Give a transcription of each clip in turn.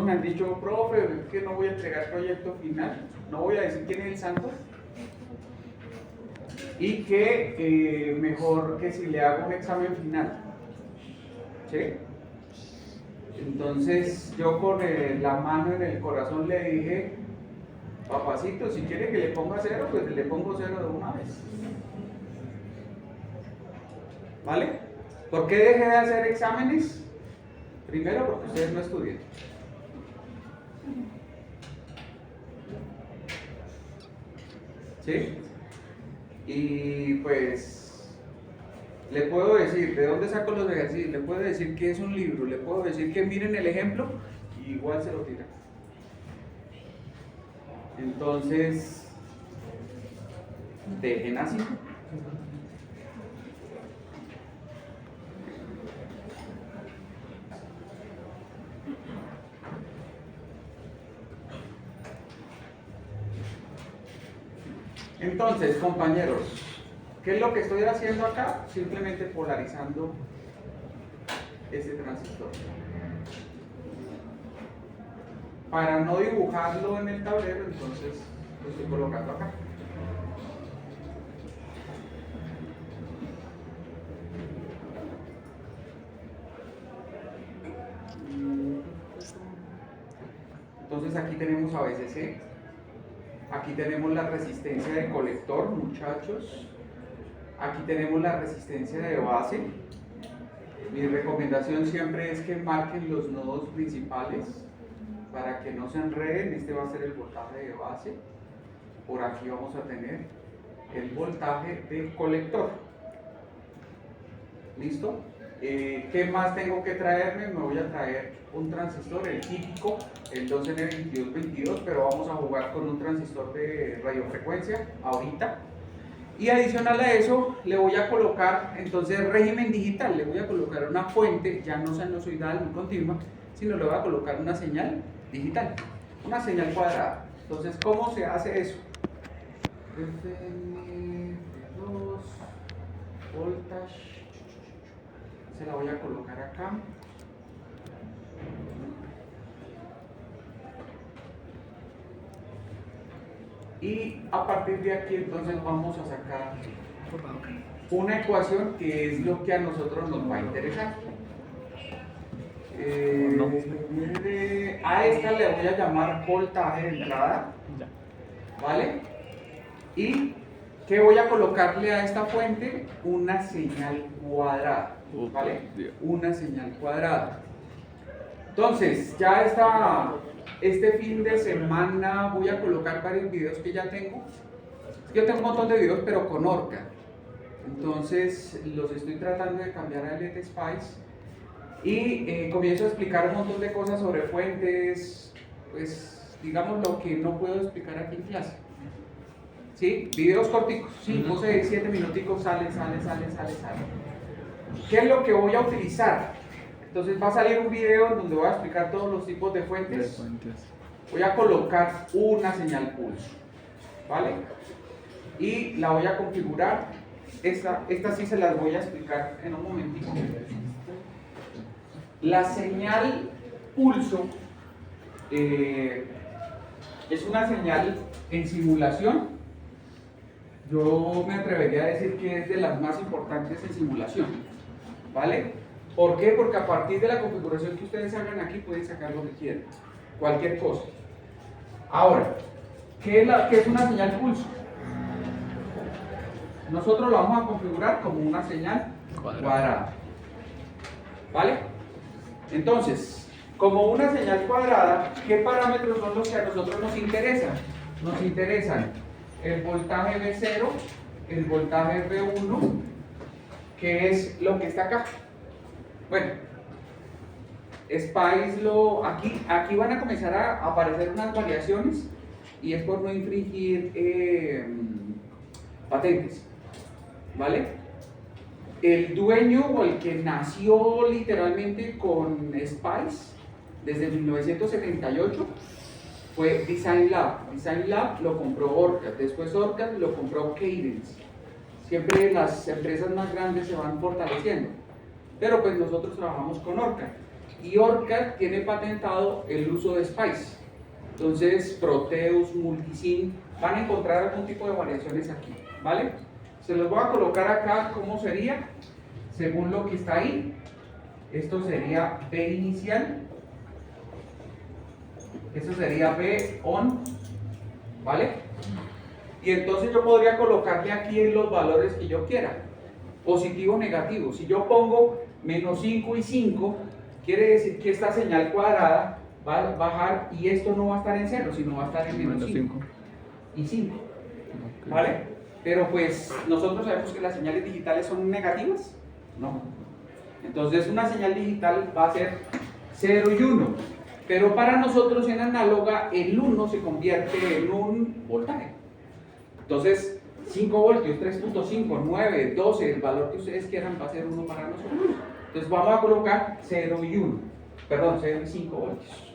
han dicho, profe, es que no voy a entregar proyecto final, no voy a decir quién es el santo, y que mejor que si le hago un examen final, ¿sí? Entonces yo con la mano en el corazón le dije, papacito, si quiere que le ponga 0, pues le pongo 0 de una vez. ¿Vale? ¿Por qué dejé de hacer exámenes? Primero, porque ustedes no estudian. ¿Sí? Y pues, le puedo decir, ¿de dónde saco los ejercicios? Le puedo decir que es un libro, le puedo decir que miren el ejemplo, y igual se lo tiran. Entonces, dejen así. Entonces, compañeros, ¿qué es lo que estoy haciendo acá? Simplemente polarizando ese transistor. Para no dibujarlo en el tablero, entonces lo estoy colocando acá. Entonces aquí tenemos ABCC, aquí tenemos la resistencia de colector, muchachos, aquí tenemos la resistencia de base. Mi recomendación siempre es que marquen los nodos principales para que no se enreden. Este va a ser el voltaje de base, por aquí vamos a tener el voltaje de colector. ¿Listo? ¿Qué más tengo que traerme? Me voy a traer un transistor, el típico, el 2N2222, pero vamos a jugar con un transistor de radiofrecuencia ahorita. Y adicional a eso, le voy a colocar, entonces, régimen digital, le voy a colocar una fuente, ya no sinusoidal ni continua, sino le voy a colocar una señal digital, una señal cuadrada. Entonces, ¿cómo se hace eso? FN2, voltage. Se la voy a colocar acá. Y a partir de aquí entonces vamos a sacar una ecuación que es lo que a nosotros nos va a interesar. A esta le voy a llamar voltaje de entrada, ¿vale? Y ¿qué voy a colocarle a esta fuente? Una señal cuadrada, ¿vale? Una señal cuadrada. Entonces, ya este fin de semana voy a colocar varios videos que ya tengo. Yo tengo un montón de videos, pero con Orca. Entonces, los estoy tratando de cambiar a LED Spice. Y comienzo a explicar un montón de cosas sobre fuentes, pues, digamos lo que no puedo explicar aquí en clase. ¿Sí? Videos corticos, 5, 6, 7 minuticos, sale. ¿Qué es lo que voy a utilizar? Entonces va a salir un video en donde voy a explicar todos los tipos de fuentes. Voy a colocar una señal pulso, ¿vale? Y la voy a configurar. Esta sí se las voy a explicar en un momentito. La señal pulso es una señal en simulación. Yo me atrevería a decir que es de las más importantes en simulación, ¿vale? ¿Por qué? Porque a partir de la configuración que ustedes hagan aquí pueden sacar lo que quieran, cualquier cosa. Ahora, ¿qué es una señal pulso? Nosotros lo vamos a configurar como una señal cuadrada, ¿vale? Entonces, como una señal cuadrada, ¿qué parámetros son los que a nosotros nos interesan? Nos interesan el voltaje V0, el voltaje V1, que es lo que está acá. Bueno, Spice aquí van a comenzar a aparecer unas variaciones y es por no infringir patentes, ¿vale? El dueño o el que nació literalmente con Spice desde 1978 fue Design Lab. Design Lab lo compró Orcad, después Orcad lo compró Cadence. Siempre las empresas más grandes se van fortaleciendo. pero pues nosotros trabajamos con ORCAD. Y ORCAD tiene patentado el uso de SPICE. Entonces, Proteus, Multisim, van a encontrar algún tipo de variaciones aquí, ¿vale? Se los voy a colocar acá, ¿cómo sería? Según lo que está ahí, esto sería B inicial, esto sería B on, ¿vale? Y entonces yo podría colocarle aquí los valores que yo quiera, positivo o negativo. Si yo pongo menos 5 y 5, quiere decir que esta señal cuadrada va a bajar y esto no va a estar en 0, sino va a estar en menos 5 y 5, ¿vale? Pero pues nosotros sabemos que las señales digitales son negativas, no. Entonces una señal digital va a ser 0 y 1, pero para nosotros en análoga el 1 se convierte en un voltaje. Entonces 5 voltios, 3.5, 9, 12, el valor que ustedes quieran va a ser 1 para nosotros. Entonces vamos a colocar 0 y 1, perdón, 0 y 5 voltios.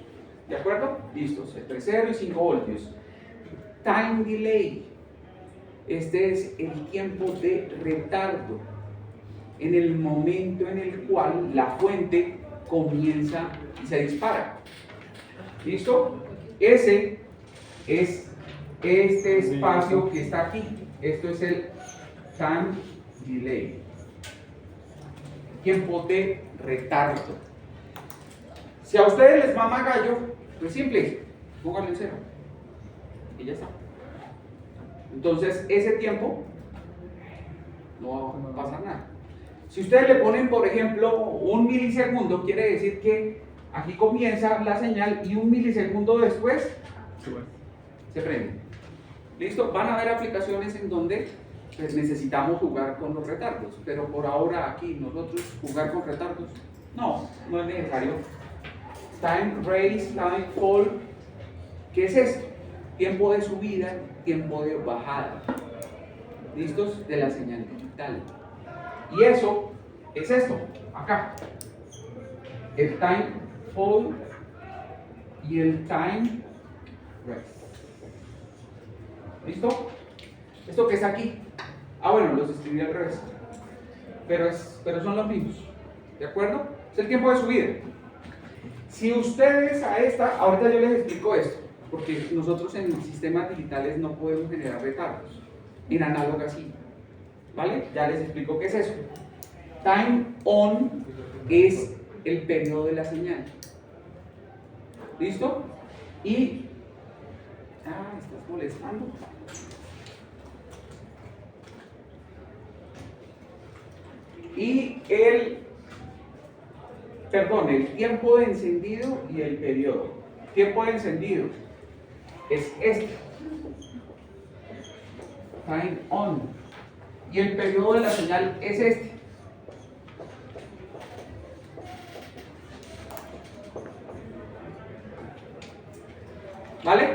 ¿De acuerdo? Listo, entre 0 y 5 voltios. Time delay. Este es el tiempo de retardo en el momento en el cual la fuente comienza y se dispara. ¿Listo? Ese es este espacio que está aquí. Esto es el time delay. Tiempo de retardo. Si a ustedes les mama gallo, pues simple, pónganlo en 0 y ya está. Entonces ese tiempo no va a pasar nada. Si ustedes le ponen, por ejemplo, 1 milisegundo, quiere decir que aquí comienza la señal y 1 milisegundo después se prende. ¿Listo? Van a haber aplicaciones en donde pues, necesitamos jugar con los retardos, pero por ahora aquí nosotros jugar con retardos, no es necesario. Time raise, time fall, ¿qué es esto? Tiempo de subida, tiempo de bajada. ¿Listos? De la señal digital. Y eso es esto, acá. El time fall y el time raise. ¿Listo? Esto que está aquí. Ah, bueno, los escribí al revés. Pero son los mismos. ¿De acuerdo? Es el tiempo de subida. Si ustedes a esta, ahorita yo les explico esto, porque nosotros en sistemas digitales no podemos generar retardos. En análoga sí. ¿Vale? Ya les explico qué es eso. Time on es el periodo de la señal. ¿Listo? Y... estás molestando. Y el tiempo de encendido y el periodo. Tiempo de encendido es este. Time on. Y el periodo de la señal es este. ¿Vale?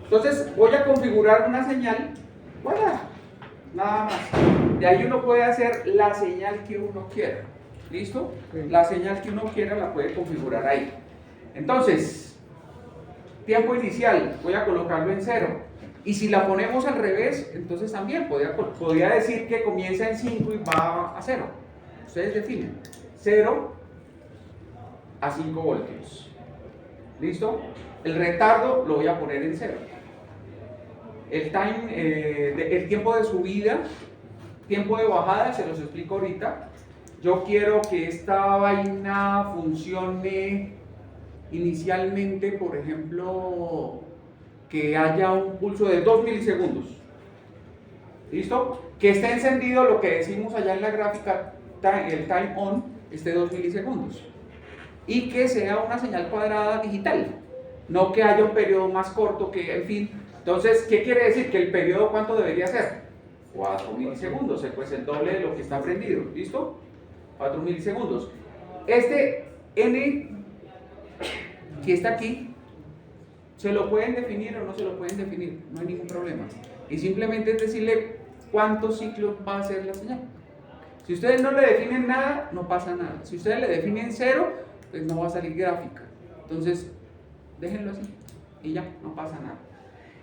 Entonces voy a configurar una señal. Bueno, nada más. De ahí uno puede hacer la señal que uno quiera. ¿Listo? La señal que uno quiera la puede configurar ahí. Entonces, tiempo inicial, voy a colocarlo en 0. Y si la ponemos al revés, entonces también podría decir que comienza en 5 y va a 0. Ustedes definen. 0 a 5 voltios. ¿Listo? El retardo lo voy a poner en 0. El tiempo de subida, tiempo de bajada, se los explico ahorita. Yo quiero que esta vaina funcione inicialmente, por ejemplo, que haya un pulso de 2 milisegundos. ¿Listo? Que esté encendido, lo que decimos allá en la gráfica, el time on, esté 2 milisegundos. Y que sea una señal cuadrada digital. No que haya un periodo más corto, que, en fin. Entonces, ¿qué quiere decir? Que el periodo, ¿cuánto debería ser? 4 milisegundos, pues el doble de lo que está prendido. ¿Listo? 4 milisegundos. Este N que está aquí, ¿se lo pueden definir o no se lo pueden definir? No hay ningún problema. Y simplemente es decirle cuántos ciclos va a hacer la señal. Si ustedes no le definen nada, no pasa nada. Si ustedes le definen 0, pues no va a salir gráfica. Entonces, déjenlo así y ya, no pasa nada.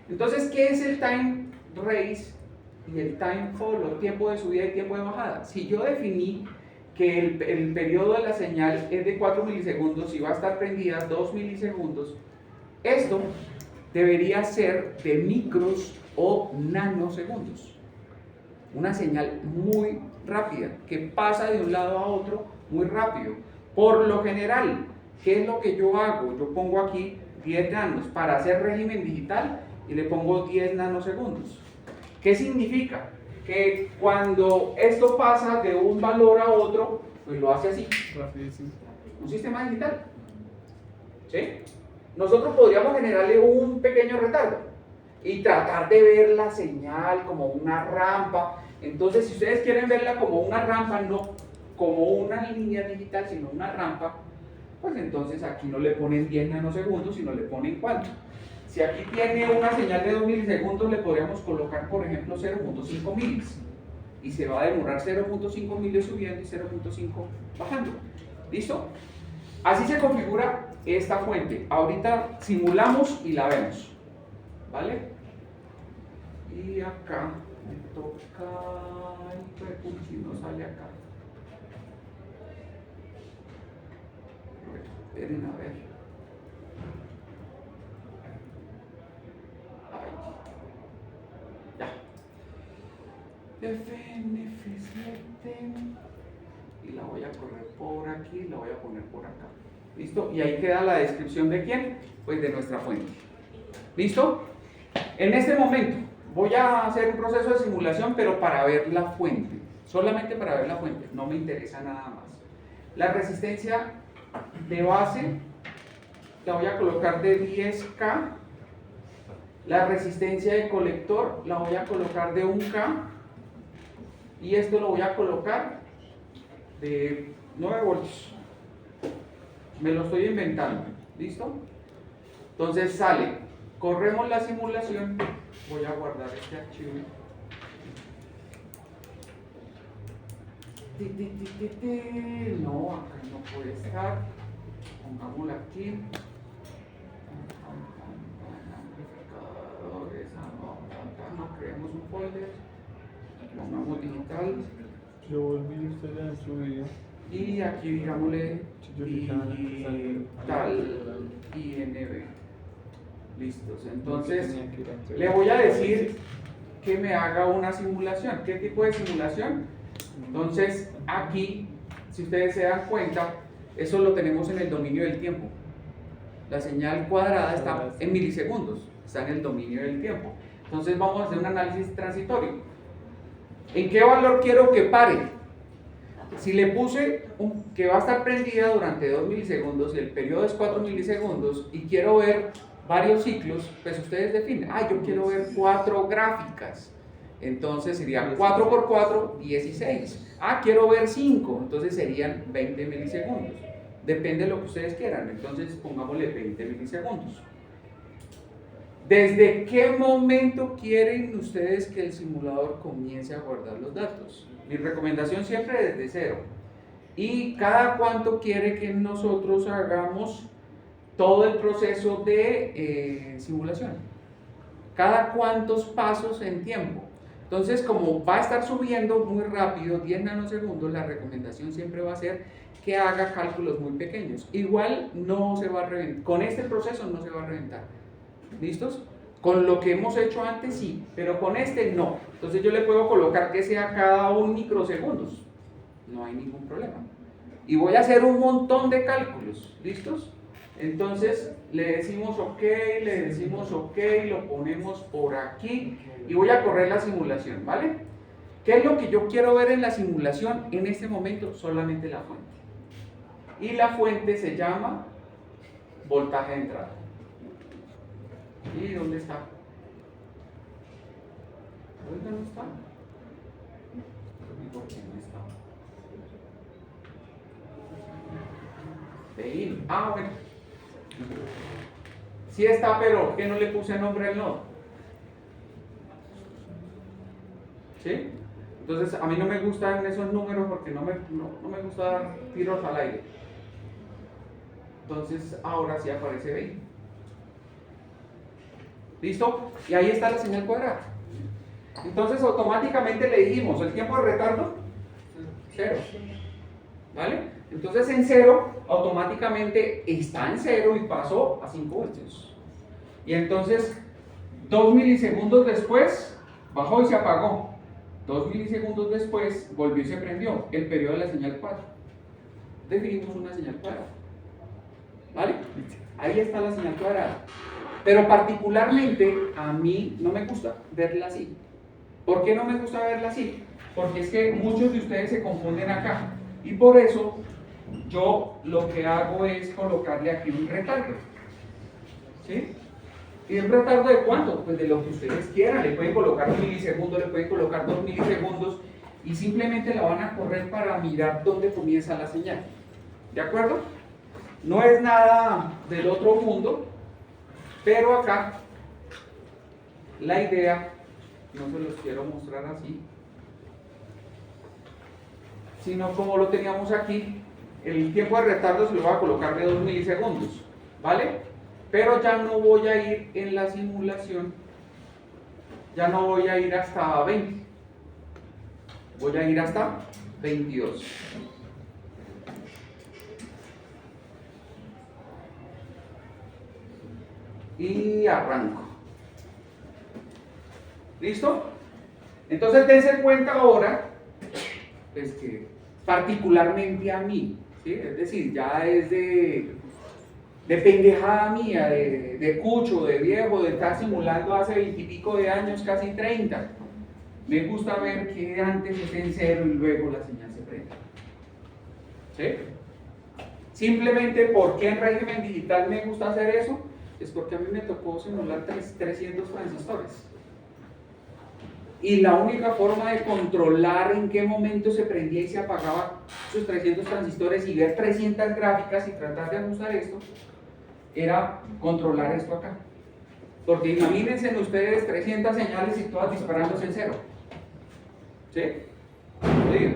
Entonces, ¿qué es el time raise y el time fall, o tiempo de subida y tiempo de bajada? Si yo definí que el periodo de la señal es de 4 milisegundos y va a estar prendida 2 milisegundos, esto debería ser de micros o nanosegundos. Una señal muy rápida, que pasa de un lado a otro muy rápido. Por lo general, ¿qué es lo que yo hago? Yo pongo aquí 10 nanos para hacer régimen digital y le pongo 10 nanosegundos. ¿Qué significa? Que cuando esto pasa de un valor a otro, pues lo hace así. Rapidísimo. Un sistema digital. ¿Sí? Nosotros podríamos generarle un pequeño retardo y tratar de ver la señal como una rampa. Entonces, si ustedes quieren verla como una rampa, no como una línea digital, sino una rampa, pues entonces aquí no le ponen 10 nanosegundos, sino le ponen ¿cuánto? Si aquí tiene una señal de 2 milisegundos, le podríamos colocar, por ejemplo, 0.5 milis. Y se va a demorar 0.5 milis subiendo y 0.5 bajando. ¿Listo? Así se configura esta fuente. Ahorita simulamos y la vemos. ¿Vale? Y acá me toca... si no sale acá. Esperen a ver. FNF7 y la voy a correr por aquí, la voy a poner por acá. ¿Listo? Y ahí queda la descripción de quién, pues de nuestra fuente. ¿Listo? En este momento voy a hacer un proceso de simulación, pero para ver la fuente, solamente para ver la fuente, no me interesa nada más. La resistencia de base la voy a colocar de 10K, la resistencia de colector la voy a colocar de 1K, y esto lo voy a colocar de 9 voltios. Me lo estoy inventando. ¿Listo? Entonces sale. Corremos la simulación. Voy a guardar este archivo. No, acá no puede estar. Pongámoslo aquí. Amplificadores. No creemos un folder. Pongamos digital. Yo volví usted en su video. Y aquí digámosle tal INB. Listos. Entonces le voy a decir que me haga una simulación. ¿Qué tipo de simulación? Entonces aquí, si ustedes se dan cuenta, eso lo tenemos en el dominio del tiempo. La señal cuadrada está en milisegundos, está en el dominio del tiempo. Entonces vamos a hacer un análisis transitorio. ¿En qué valor quiero que pare? Si le puse que va a estar prendida durante 2 milisegundos y el periodo es 4 milisegundos y quiero ver varios ciclos, pues ustedes definen, yo quiero ver 4 gráficas, entonces sería 4 por 4, 16. Quiero ver 5, entonces serían 20 milisegundos. Depende de lo que ustedes quieran, entonces pongámosle 20 milisegundos. ¿Desde qué momento quieren ustedes que el simulador comience a guardar los datos? Mi recomendación siempre desde 0. ¿Y cada cuánto quiere que nosotros hagamos todo el proceso de simulación? ¿Cada cuántos pasos en tiempo? Entonces, como va a estar subiendo muy rápido, 10 nanosegundos, la recomendación siempre va a ser que haga cálculos muy pequeños. Igual no se va a reventar, con este proceso no se va a reventar. ¿Listos? Con lo que hemos hecho antes sí, pero con este no. Entonces yo le puedo colocar que sea cada 1 microsegundos. No hay ningún problema. Y voy a hacer un montón de cálculos. ¿Listos? Entonces le decimos OK, lo ponemos por aquí y voy a correr la simulación, ¿vale? ¿Qué es lo que yo quiero ver en la simulación en este momento? Solamente la fuente. Y la fuente se llama voltaje de entrada. ¿Y dónde está? ¿Dónde no está? ¿Por qué no está? Bueno. Sí está, pero ¿qué no le puse nombre al nodo? ¿Sí? Entonces a mí no me gustan esos números porque no me gusta dar tiros al aire. Entonces ahora sí aparece 20. ¿Listo? Y ahí está la señal cuadrada. Entonces automáticamente le dijimos el tiempo de retardo 0. ¿vale? Entonces en 0 automáticamente está en 0 y pasó a 5 voltios. Y entonces 2 milisegundos después bajó y se apagó. 2 milisegundos después volvió y se prendió. El periodo de la señal 4. Definimos una señal cuadrada. ¿Vale? Ahí está la señal cuadrada. Pero particularmente a mí no me gusta verla así. ¿Por qué no me gusta verla así? Porque es que muchos de ustedes se confunden acá. Y por eso yo lo que hago es colocarle aquí un retardo. ¿Sí? ¿Y un retardo de cuánto? Pues de lo que ustedes quieran. Le pueden colocar 1 milisegundo, le pueden colocar 2 milisegundos y simplemente la van a correr para mirar dónde comienza la señal. ¿De acuerdo? No es nada del otro mundo, pero acá la idea, no se los quiero mostrar así, sino como lo teníamos aquí, el tiempo de retardo se lo voy a colocar de 2 milisegundos, ¿vale? Pero ya no voy a ir en la simulación, ya no voy a ir hasta 20, voy a ir hasta 22. Y arranco. ¿Listo? Entonces dense cuenta ahora, pues que particularmente a mí, ¿sí? Es decir, ya es de pendejada mía, de cucho, de viejo, de estar simulando hace 20 y pico de años, casi 30. Me gusta ver que antes esté en 0 y luego la señal se prende. ¿Sí? Simplemente porque en régimen digital me gusta hacer eso, es porque a mí me tocó simular 300 transistores. Y la única forma de controlar en qué momento se prendía y se apagaba esos 300 transistores y ver 300 gráficas y tratar de ajustar esto, era controlar esto acá. Porque imagínense ustedes 300 señales y todas disparándose en 0. ¿Sí? ¿Sí?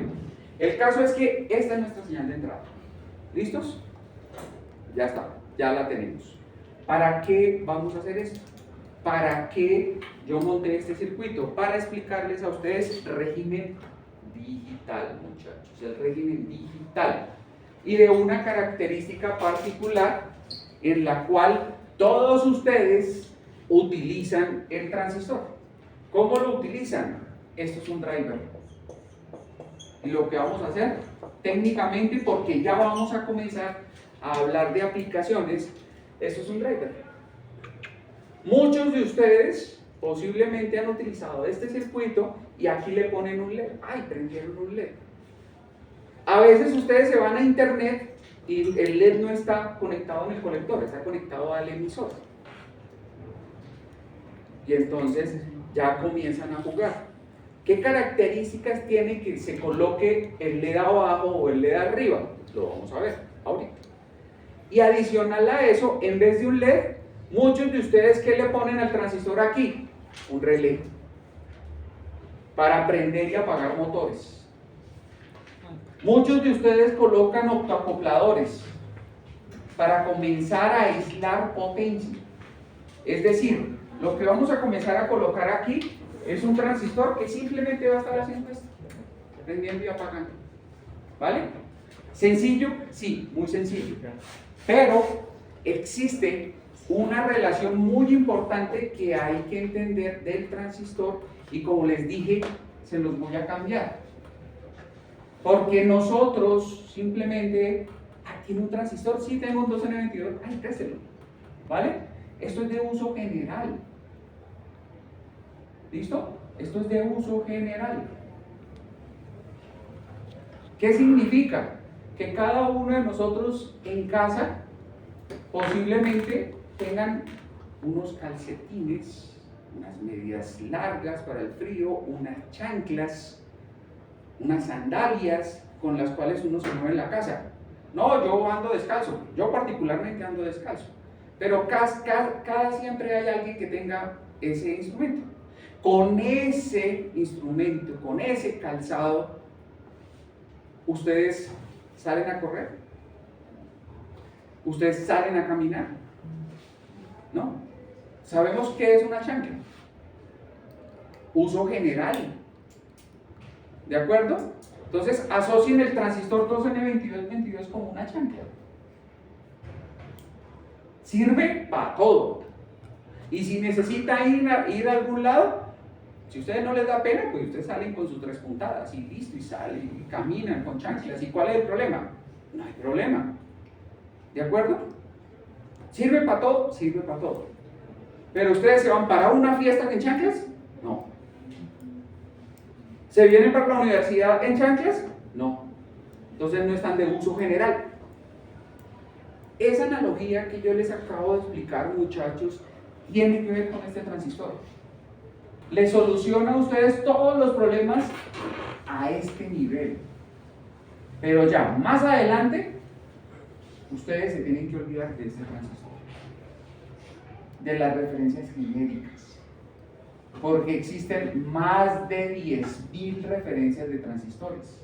El caso es que esta es nuestra señal de entrada. ¿Listos? Ya está, ya la tenemos. ¿Para qué vamos a hacer esto? ¿Para qué yo monté este circuito? Para explicarles a ustedes régimen digital, muchachos, el régimen digital. Y de una característica particular en la cual todos ustedes utilizan el transistor. ¿Cómo lo utilizan? Esto es un driver. Y lo que vamos a hacer técnicamente, porque ya vamos a comenzar a hablar de aplicaciones, esto es un driver. Muchos de ustedes posiblemente han utilizado este circuito y aquí le ponen un LED. ¡Ay, prendieron un LED! A veces ustedes se van a internet y el LED no está conectado en el colector, está conectado al emisor. Y entonces ya comienzan a jugar. ¿Qué características tiene que se coloque el LED abajo o el LED arriba? Lo vamos a ver ahorita. Y adicional a eso, en vez de un LED, muchos de ustedes, ¿qué le ponen al transistor aquí? Un relé para prender y apagar motores. Muchos de ustedes colocan octoacopladores para comenzar a aislar potencia. Es decir, lo que vamos a comenzar a colocar aquí es un transistor que simplemente va a estar haciendo esto, prendiendo y apagando. ¿Vale? ¿Sencillo? Sí, muy sencillo. Pero existe una relación muy importante que hay que entender del transistor y como les dije, se los voy a cambiar. Porque nosotros simplemente, ¿tiene un transistor? Sí, tengo un 2N22, préselo. ¿Vale? Esto es de uso general. ¿Listo? Esto es de uso general. ¿Qué significa? Que cada uno de nosotros en casa posiblemente tengan unos calcetines, unas medias largas para el frío, unas chanclas, unas sandalias con las cuales uno se mueve en la casa. No, yo ando descalzo, yo particularmente ando descalzo, pero cada siempre hay alguien que tenga ese instrumento. Con ese instrumento, con ese calzado, ustedes salen a correr, ustedes salen a caminar, ¿no? Sabemos qué es una chancla. Uso general, ¿de acuerdo? Entonces asocien el transistor 2N2222 como una chancla. Sirve para todo. Y si necesita ir a algún lado, si a ustedes no les da pena, pues ustedes salen con sus 3 puntadas y listo, y salen y caminan con chanclas. ¿Y cuál es el problema? No hay problema. ¿De acuerdo? ¿Sirve para todo? Sirve para todo. ¿Pero ustedes se van para una fiesta en chanclas? No. ¿Se vienen para la universidad en chanclas? No. Entonces no están de uso general. Esa analogía que yo les acabo de explicar, muchachos, tiene que ver con este transistor. Le soluciona a ustedes todos los problemas a este nivel. Pero ya más adelante, ustedes se tienen que olvidar de este transistor, de las referencias genéricas, porque existen más de 10.000 referencias de transistores.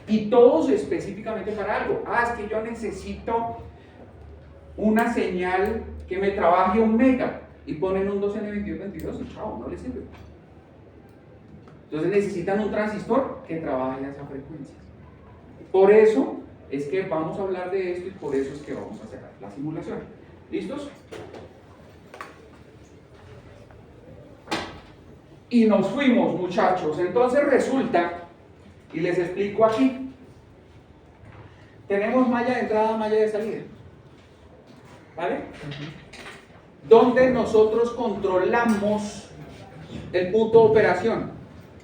Y todos específicamente para algo. Es que yo necesito una señal que me trabaje 1 mega y ponen un 2N2222 y chao, no les sirve. Entonces necesitan un transistor que trabaje a esa frecuencia. Por eso es que vamos a hablar de esto y por eso es que vamos a hacer la simulación. ¿Listos? Y nos fuimos, muchachos. Entonces resulta, y les explico aquí, tenemos malla de entrada, malla de salida, ¿vale? Donde nosotros controlamos el punto de operación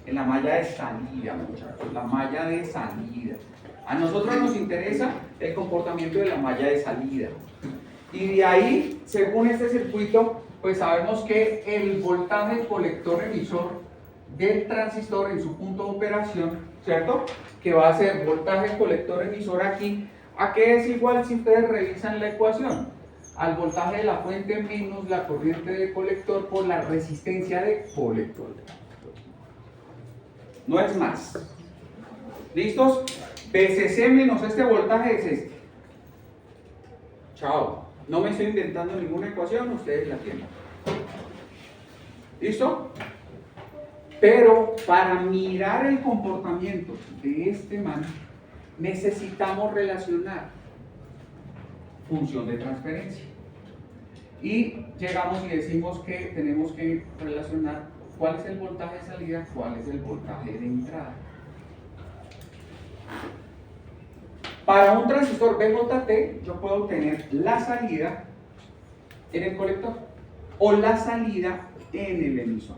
en la malla de salida, muchachos, la malla de salida. A nosotros nos interesa el comportamiento de la malla de salida. Y de ahí, según este circuito, pues sabemos que el voltaje colector emisor del transistor en su punto de operación, ¿cierto? Que va a ser voltaje colector emisor aquí, ¿a qué es igual si ustedes revisan la ecuación? Al voltaje de la fuente menos la corriente de colector por la resistencia de colector. No es más. ¿Listos? VCC menos este voltaje es este. Chao. No me estoy inventando ninguna ecuación, ustedes la tienen. ¿Listo? Pero para mirar el comportamiento de este man, necesitamos relacionar función de transferencia. Y llegamos y decimos que tenemos que relacionar cuál es el voltaje de salida, cuál es el voltaje de entrada. Para un transistor BJT, yo puedo tener la salida en el colector o la salida en el emisor.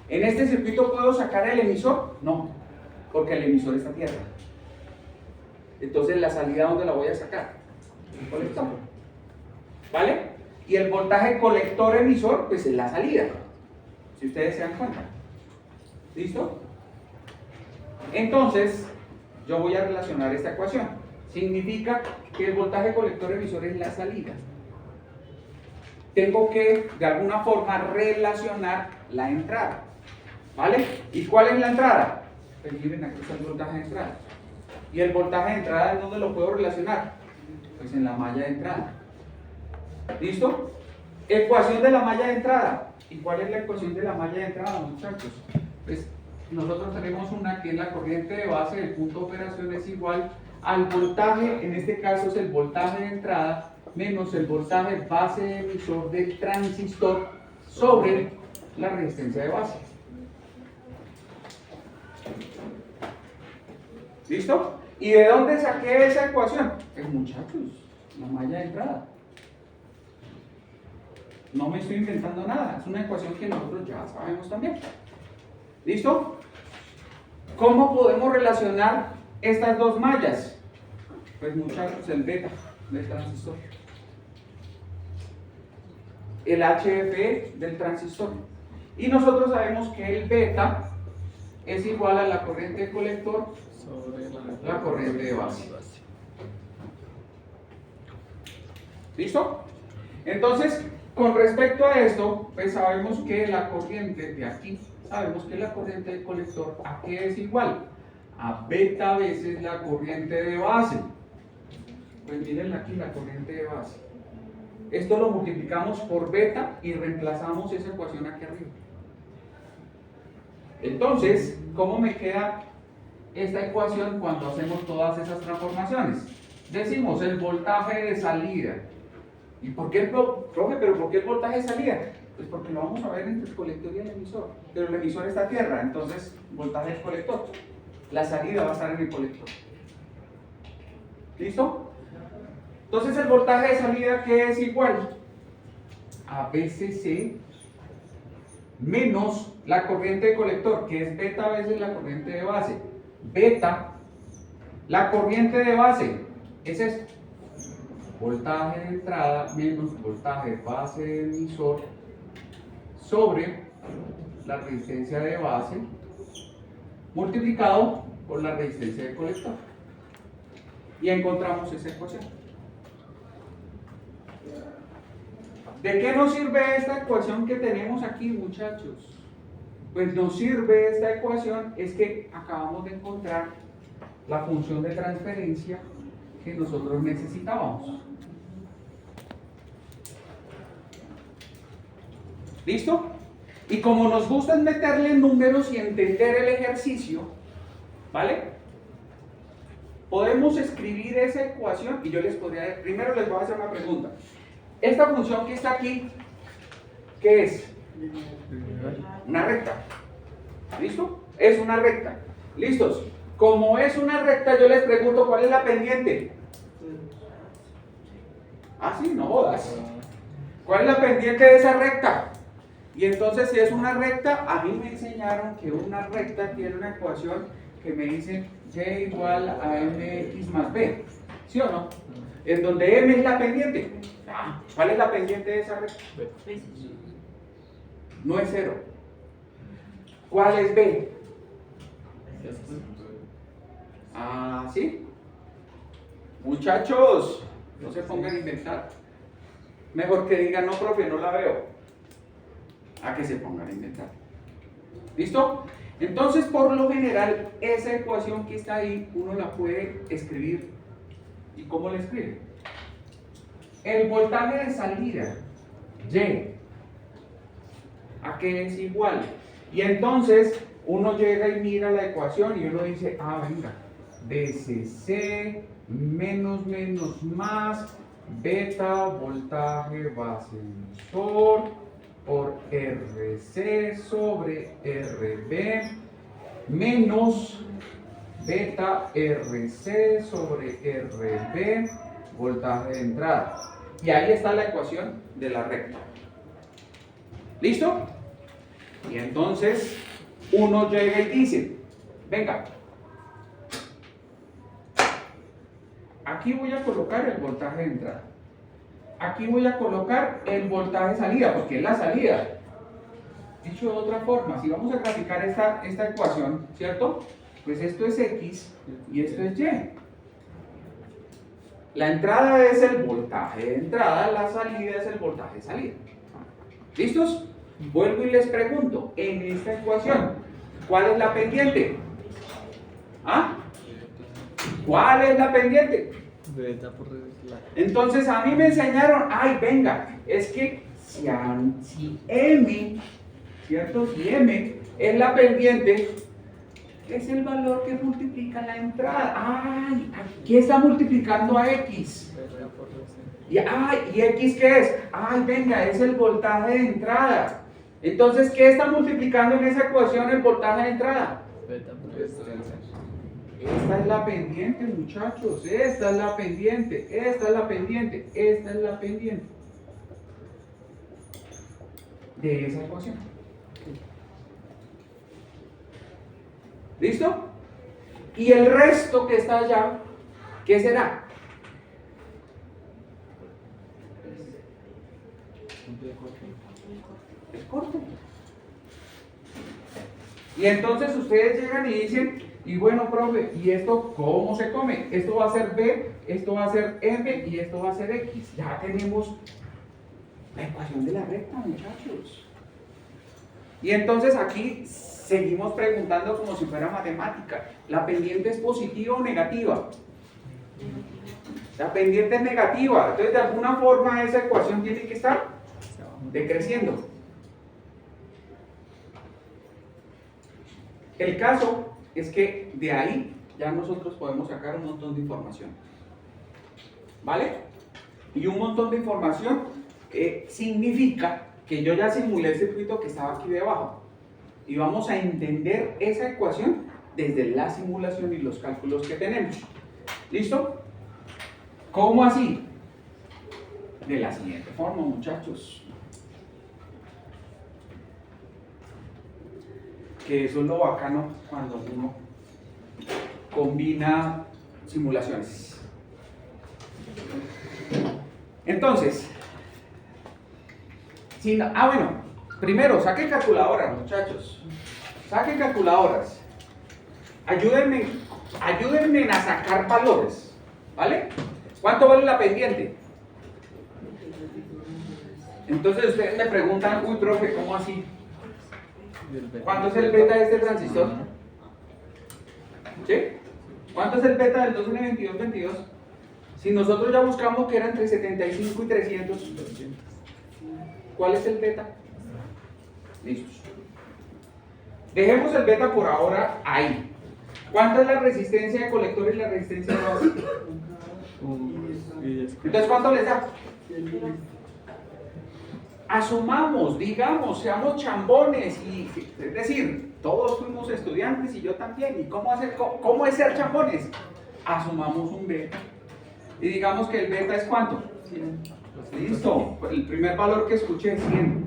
¿En este circuito puedo sacar el emisor? No, porque el emisor está a tierra. Entonces, ¿la salida dónde la voy a sacar? En el colector. ¿Vale? Y el voltaje colector-emisor, pues es la salida. Si ustedes se dan cuenta. ¿Listo? Entonces, yo voy a relacionar esta ecuación. Significa que el voltaje colector-emisor es la salida. Tengo que, de alguna forma, relacionar la entrada. ¿Vale? ¿Y cuál es la entrada? Pues miren, aquí está el voltaje de entrada. ¿Y el voltaje de entrada en dónde lo puedo relacionar? Pues en la malla de entrada. ¿Listo? Ecuación de la malla de entrada. ¿Y cuál es la ecuación de la malla de entrada, muchachos? Pues nosotros tenemos una que es la corriente de base del punto de operación es igual al voltaje, en este caso es el voltaje de entrada, menos el voltaje base emisor del transistor sobre la resistencia de base. ¿Listo? ¿Y de dónde saqué esa ecuación? Pues muchachos, la malla de entrada. No me estoy inventando nada, es una ecuación que nosotros ya sabemos también. ¿Listo? ¿Cómo podemos relacionar estas dos mallas? Pues muchachos, el beta del transistor, el HFE del transistor. Y nosotros sabemos que el beta es igual a la corriente de colector sobre la corriente de base. ¿Listo? Entonces, con respecto a esto, pues sabemos que la corriente de aquí, sabemos que la corriente de colector, ¿a qué es igual? A beta veces la corriente de base. Pues miren aquí la corriente de base. Esto lo multiplicamos por beta y reemplazamos esa ecuación aquí arriba. Entonces, ¿cómo me queda esta ecuación cuando hacemos todas esas transformaciones. Decimos el voltaje de salida. ¿Y por qué, profe, pero por qué el voltaje de salida? Pues porque lo vamos a ver entre el colector y el emisor. Pero el emisor está a tierra, entonces voltaje del colector. La salida va a estar en el colector. ¿Listo? Entonces el voltaje de salida, ¿qué es igual? A BCC menos la corriente de colector, que es beta veces la corriente de base. Beta, la corriente de base, es esto. Voltaje de entrada menos voltaje de base de emisor sobre la resistencia de base multiplicado por la resistencia de colector. Y encontramos esa ecuación. ¿De qué nos sirve esta ecuación que tenemos aquí, muchachos? Pues nos sirve esta ecuación, es que acabamos de encontrar la función de transferencia que nosotros necesitábamos. ¿Listo? Y como nos gusta meterle números y entender el ejercicio, ¿vale? Podemos escribir esa ecuación y yo les podría, primero les voy a hacer una pregunta. Esta función que está aquí, ¿qué es? Una recta. ¿Listo? Es una recta. ¿Listos? Como es una recta, yo les pregunto, ¿cuál es la pendiente? Ah, sí, no jodas. ¿Cuál es la pendiente de esa recta? Y entonces, si es una recta, a mí me enseñaron que una recta tiene una ecuación que me dice y igual a mx más b. ¿Sí o no? En donde m es la pendiente. ¿Cuál es la pendiente de esa recta? No es 0. ¿Cuál es b? Ah, ¿sí? Muchachos, no se pongan a inventar. Mejor que digan, no, profe, no la veo. A que se pongan a inventar. ¿Listo? Entonces, por lo general, esa ecuación que está ahí, uno la puede escribir. ¿Y cómo la escribe? El voltaje de salida, Y, ¿a qué es igual? Y entonces, uno llega y mira la ecuación y uno dice, ah, venga, BCC menos menos más beta voltaje base emisor por RC sobre RB menos beta RC sobre RB voltaje de entrada. Y ahí está la ecuación de la recta. ¿Listo? Y entonces uno llega y dice, venga, aquí voy a colocar el voltaje de entrada. Aquí voy a colocar el voltaje de salida, porque es la salida. Dicho de otra forma, si vamos a graficar esta ecuación, ¿cierto? Pues esto es X y esto es Y. La entrada es el voltaje de entrada, la salida es el voltaje de salida. ¿Listos? Vuelvo y les pregunto, en esta ecuación, ¿cuál es la pendiente? ¿Ah? ¿Cuál es la pendiente? Beta por la. Entonces a mí me enseñaron, ay, venga, es que si M, ¿cierto? Si M es la pendiente, es el valor que multiplica la entrada. Ay, ¿qué está multiplicando a X? Y ¿X qué es? Ay, venga, es el voltaje de entrada. Entonces, ¿qué está multiplicando en esa ecuación el voltaje de entrada? Beta por resistencia. Esta es la pendiente, muchachos. Esta es la pendiente. Esta es la pendiente. Esta es la pendiente de esa ecuación. ¿Listo? Y el resto que está allá, ¿qué será? Es corto. Y entonces ustedes llegan y dicen, y bueno, profe, ¿y esto cómo se come? Esto va a ser B, esto va a ser M y esto va a ser X. Ya tenemos la ecuación de la recta, muchachos. Y entonces aquí seguimos preguntando como si fuera matemática. ¿La pendiente es positiva o negativa? La pendiente es negativa. Entonces, de alguna forma, esa ecuación tiene que estar decreciendo. El caso es que de ahí ya nosotros podemos sacar un montón de información. ¿Vale? Y un montón de información significa que yo ya simulé el circuito que estaba aquí debajo. Y vamos a entender esa ecuación desde la simulación y los cálculos que tenemos. ¿Listo? ¿Cómo así? De la siguiente forma, muchachos. Que eso es lo bacano cuando uno combina simulaciones. Entonces, bueno, primero saquen calculadoras, muchachos. Saquen calculadoras. Ayúdenme a sacar valores. ¿Vale? ¿Cuánto vale la pendiente? Entonces ustedes me preguntan, uy, profe, ¿cómo así? ¿Cuánto es el beta de este transistor? ¿Sí? ¿Cuánto es el beta del 2N2222? Si nosotros ya buscamos que era entre 75 y 300, ¿cuál es el beta? Listos. Dejemos el beta por ahora ahí. ¿Cuánto es la resistencia de colector y la resistencia de base? Entonces, ¿cuánto les da? Asumamos, digamos, seamos chambones, es decir, todos fuimos estudiantes y yo también. ¿Y cómo es ser chambones? Asumamos un beta y digamos que el beta es ¿cuánto? 100. Listo, el primer valor que escuché es 100.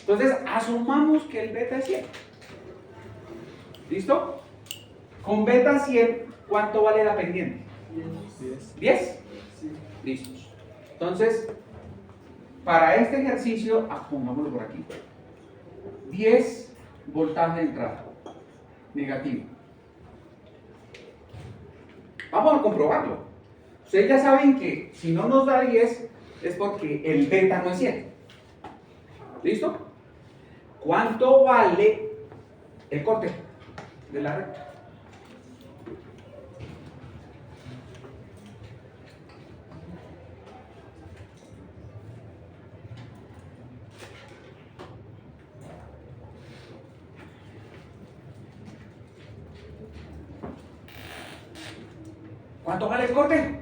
Entonces, asumamos que el beta es 100. ¿Listo? Con beta 100, ¿cuánto vale la pendiente? 10. Sí. Listos. Entonces, para este ejercicio, pongámoslo por aquí. 10 voltaje de entrada. Negativo. Vamos a comprobarlo. Ustedes ya saben que si no nos da 10 es porque el beta no es 100. ¿Listo? ¿Cuánto vale el corte de la recta? ¿Cuánto vale el corte?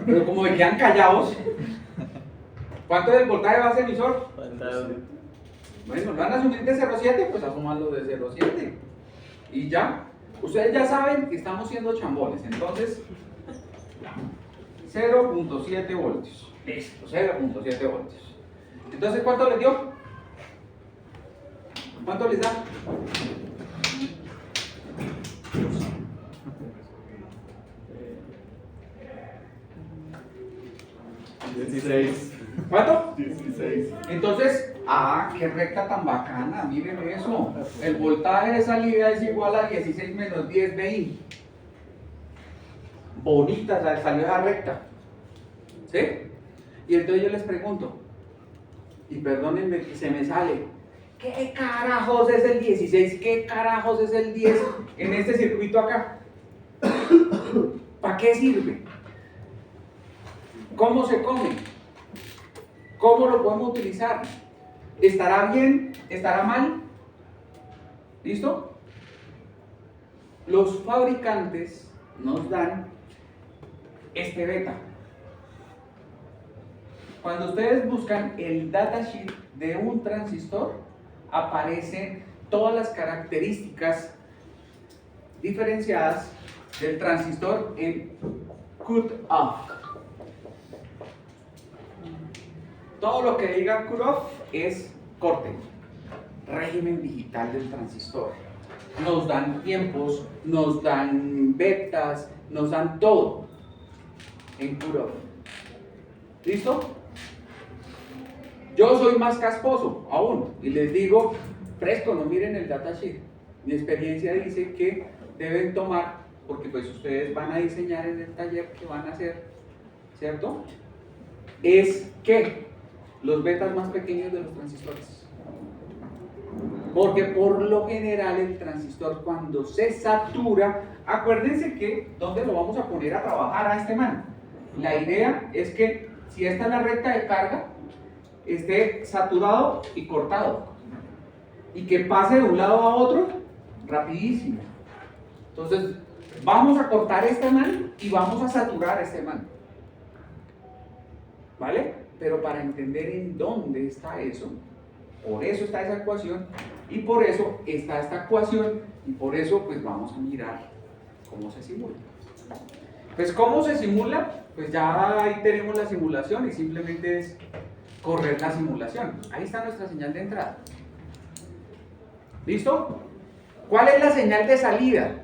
Pero como me quedan callados. ¿Cuánto es el voltaje base emisor? Bueno, ¿lo van a asumir de 0,7? Pues asumanlo de 0,7. Y ya. Ustedes ya saben que estamos siendo chambones. Entonces, 0.7 voltios. Listo, 0.7 voltios. Entonces, ¿cuánto les dio? ¿Cuánto les da? 16. ¿Cuánto? 16. Entonces, qué recta tan bacana, miren eso. El voltaje de salida es igual a 16 menos 10 BI. Bonita salió esa recta. ¿Sí? Y entonces yo les pregunto, y perdónenme que se me sale, ¿qué carajos es el 16? ¿Qué carajos es el 10 en este circuito acá? ¿Para qué sirve? ¿Cómo se come? ¿Cómo lo podemos utilizar? ¿Estará bien? ¿Estará mal? ¿Listo? Los fabricantes nos dan este beta. Cuando ustedes buscan el datasheet de un transistor, aparecen todas las características diferenciadas del transistor en cut-off. Todo lo que diga cut-off es corte, régimen digital del transistor. Nos dan tiempos, nos dan betas, nos dan todo en cut-off. ¿Listo? Yo soy más casposo aún y les digo, fresco, no miren el datasheet. Mi experiencia dice que deben tomar, porque pues ustedes van a diseñar en el taller que van a hacer, ¿cierto? Es que los betas más pequeños de los transistores. Porque por lo general el transistor cuando se satura, acuérdense que, ¿dónde lo vamos a poner a trabajar a este man? La idea es que si esta es la recta de carga, esté saturado y cortado. y que pase de un lado a otro rapidísimo. Entonces, vamos a cortar este man y vamos a saturar este man. ¿Vale? Pero para entender en dónde está eso, por eso está esa ecuación, y por eso está esta ecuación, y por eso pues vamos a mirar cómo se simula. Pues ¿cómo se simula? Pues ya ahí tenemos la simulación y simplemente es correr la simulación. Ahí está nuestra señal de entrada. ¿Listo? ¿Cuál es la señal de salida?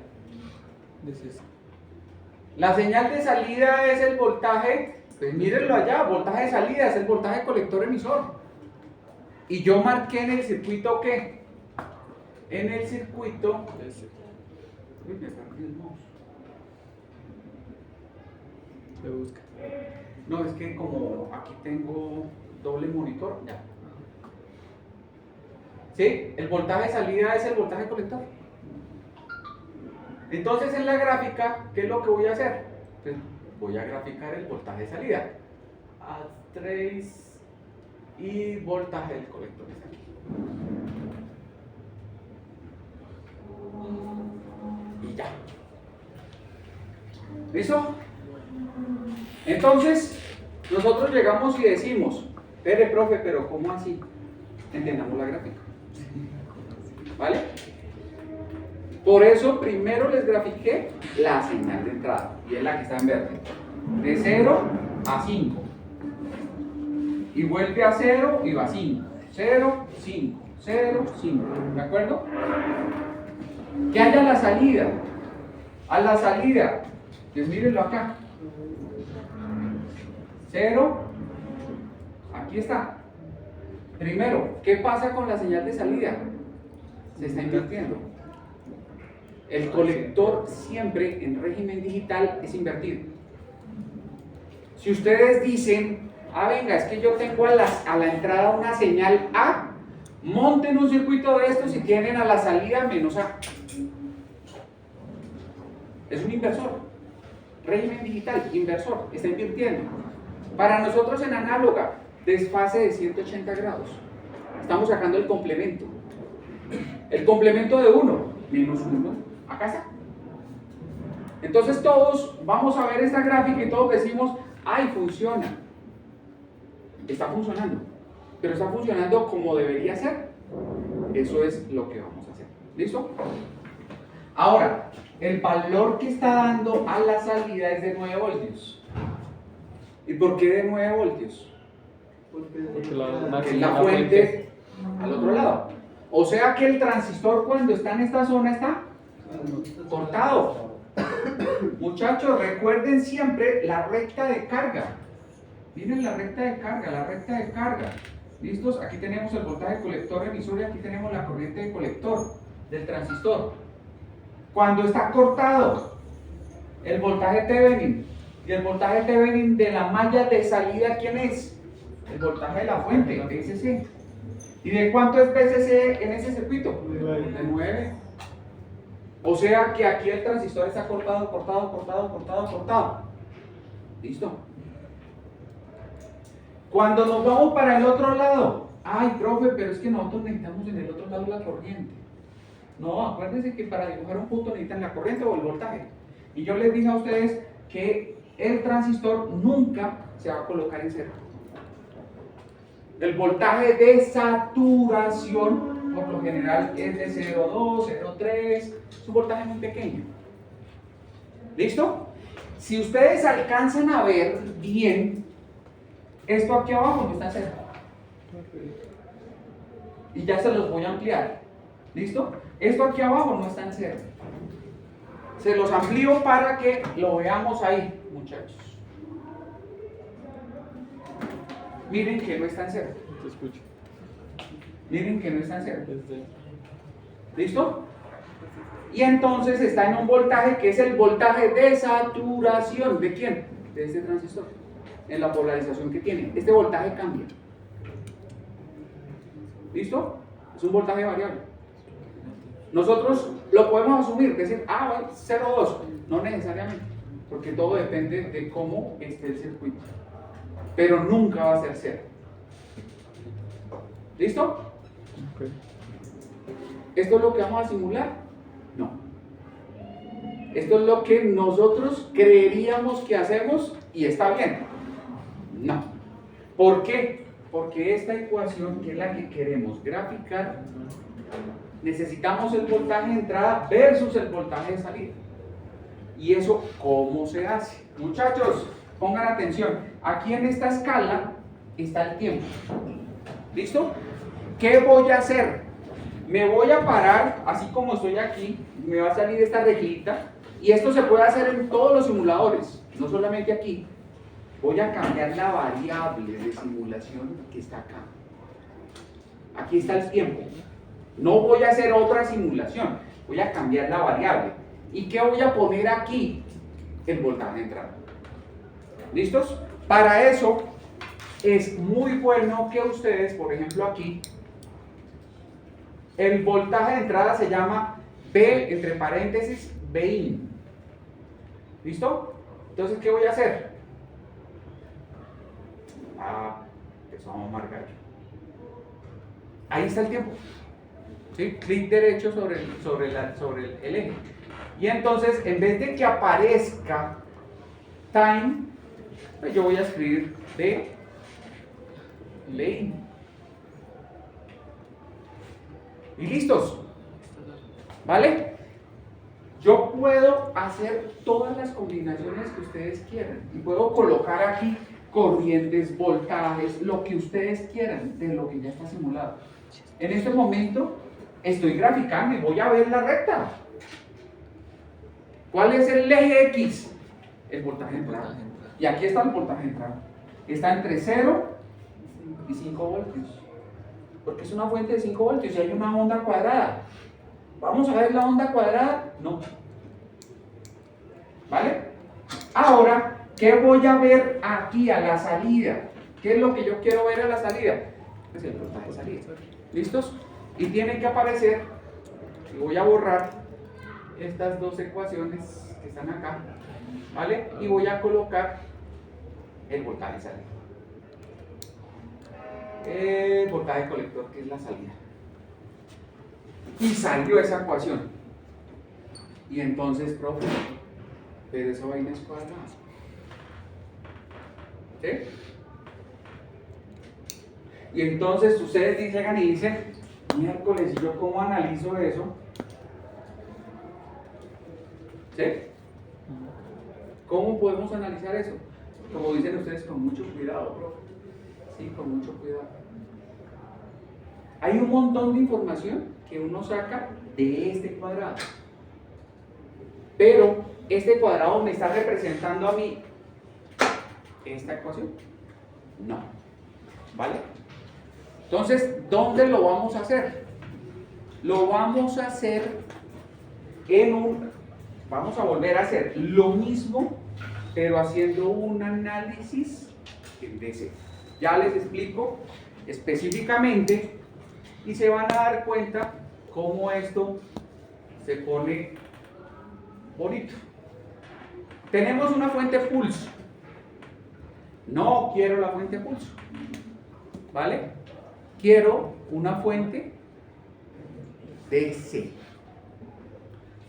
La señal de salida es el voltaje, pues mírenlo allá, voltaje de salida es el voltaje colector emisor. Y yo marqué en el circuito ¿qué? En el circuito... Uy, me perdí el mouse. Se busca. No, es que como aquí tengo doble monitor, ya. ¿Sí? El voltaje de salida es el voltaje colector. Entonces en la gráfica, ¿qué es lo que voy a hacer? Pues voy a graficar el voltaje de salida. A3 y voltaje del colector está aquí. Y ya. ¿Listo? Entonces, nosotros llegamos y decimos, espere, profe, pero ¿cómo así? Entendamos la gráfica. ¿Vale? Por eso primero les grafiqué la señal de entrada, y es la que está en verde. De 0 a 5. Y vuelve a 0 y va a 5. 0, 5, 0, 5. ¿De acuerdo? ¿Qué hay a la salida? A la salida, pues mírenlo acá. 0, aquí está. Primero, ¿qué pasa con la señal de salida? Se está invirtiendo. El colector siempre en régimen digital es invertido. Si ustedes dicen, venga, es que yo tengo a la entrada una señal A, monten un circuito de estos y tienen a la salida menos A. Es un inversor. Régimen digital, inversor, está invirtiendo. Para nosotros en análoga, desfase de 180 grados. Estamos sacando el complemento. El complemento de 1, menos 1. Acá está. Entonces todos vamos a ver esta gráfica y todos decimos, ¡ay, funciona! Está funcionando, pero está funcionando como debería ser. Eso es lo que vamos a hacer. ¿Listo? Ahora, el valor que está dando a la salida es de 9 voltios. ¿Y por qué de 9 voltios? Porque la fuente al otro lado. O sea que el transistor cuando está en esta zona está cortado. Muchachos, recuerden siempre la recta de carga. Miren la recta de carga, la recta de carga. ¿Listos? Aquí tenemos el voltaje colector emisor y aquí tenemos la corriente de colector del transistor. Cuando está cortado, el voltaje Thevenin y el voltaje Thevenin de la malla de salida, ¿quién es? El voltaje de la fuente, BCC. ¿Y de cuánto es BCC en ese circuito? De 9. O sea que aquí el transistor está cortado, cortado, cortado, cortado, cortado. ¿Listo? Cuando nos vamos para el otro lado, ay, profe, pero es que nosotros necesitamos en el otro lado la corriente. No, acuérdense que para dibujar un punto necesitan la corriente o el voltaje. Y yo les dije a ustedes que el transistor nunca se va a colocar en cero. El voltaje de saturación, por lo general, es de 0,2, 0,3, es un voltaje muy pequeño. ¿Listo? Si ustedes alcanzan a ver bien, esto aquí abajo no está cerca. Y ya se los voy a ampliar. ¿Listo? Esto aquí abajo no está en cero. Se los amplío para que lo veamos ahí, muchachos. Miren que no está en cero. Te escucho. Miren que no está en cero. ¿Listo? Y entonces está en un voltaje que es el voltaje de saturación. ¿De quién? De este transistor. En la polarización que tiene. Este voltaje cambia. ¿Listo? Es un voltaje variable. Nosotros lo podemos asumir, decir, bueno, 0,2. No necesariamente, porque todo depende de cómo esté el circuito. Pero nunca va a ser 0. ¿Listo? Okay. ¿Esto es lo que vamos a simular? No. Esto es lo que nosotros creeríamos que hacemos y está bien. No. ¿Por qué? Porque esta ecuación, que es la que queremos graficar, necesitamos el voltaje de entrada versus el voltaje de salida. ¿Y eso cómo se hace? Muchachos, pongan atención. Aquí en esta escala está el tiempo. ¿Listo? ¿Qué voy a hacer? Me voy a parar, así como estoy aquí, me va a salir esta reglita, y esto se puede hacer en todos los simuladores, no solamente aquí. Voy a cambiar la variable de simulación que está acá. Aquí está el tiempo. No voy a hacer otra simulación, voy a cambiar la variable. ¿Y qué voy a poner aquí? El voltaje de entrada. ¿Listos? Para eso es muy bueno que ustedes, por ejemplo aquí, el voltaje de entrada se llama B, entre paréntesis, Bin. ¿Listo? Entonces, ¿qué voy a hacer? Eso vamos a marcar aquí. Ahí está el tiempo. ¿Sí? Clic derecho sobre el eje. Y entonces, en vez de que aparezca time, pues yo voy a escribir B, Bin. Y listos. ¿Vale? Yo puedo hacer todas las combinaciones que ustedes quieran. Y puedo colocar aquí corrientes, voltajes, lo que ustedes quieran de lo que ya está simulado. En este momento estoy graficando y voy a ver la recta. ¿Cuál es el eje X? El voltaje de entrada. Y aquí está el voltaje de entrada. Está entre 0 y 5 voltios. Porque es una fuente de 5 voltios y hay una onda cuadrada. ¿Vamos a ver la onda cuadrada? No. ¿Vale? Ahora, ¿qué voy a ver aquí a la salida? ¿Qué es lo que yo quiero ver a la salida? Es el voltaje de salida. ¿Listos? Y tiene que aparecer, y voy a borrar estas dos ecuaciones que están acá, ¿vale? Y voy a colocar el voltaje de salida. El voltaje de colector, que es la salida. Y salió esa ecuación. Y entonces, profe, pero esa vaina es cuadrada. ¿Sí? Y entonces ustedes llegan y dicen, miércoles, ¿y yo cómo analizo eso? ¿Sí? ¿Cómo podemos analizar eso? Como dicen ustedes, con mucho cuidado, profe. Sí, con mucho cuidado. Hay un montón de información que uno saca de este cuadrado. Pero este cuadrado me está representando a mí esta ecuación. No. ¿Vale? Entonces, ¿dónde lo vamos a hacer? Lo vamos a hacer vamos a volver a hacer lo mismo, pero haciendo un análisis en DC. Ya les explico específicamente y se van a dar cuenta cómo esto se pone bonito. Tenemos una fuente pulso. No quiero la fuente pulso. ¿Vale? Quiero una fuente DC.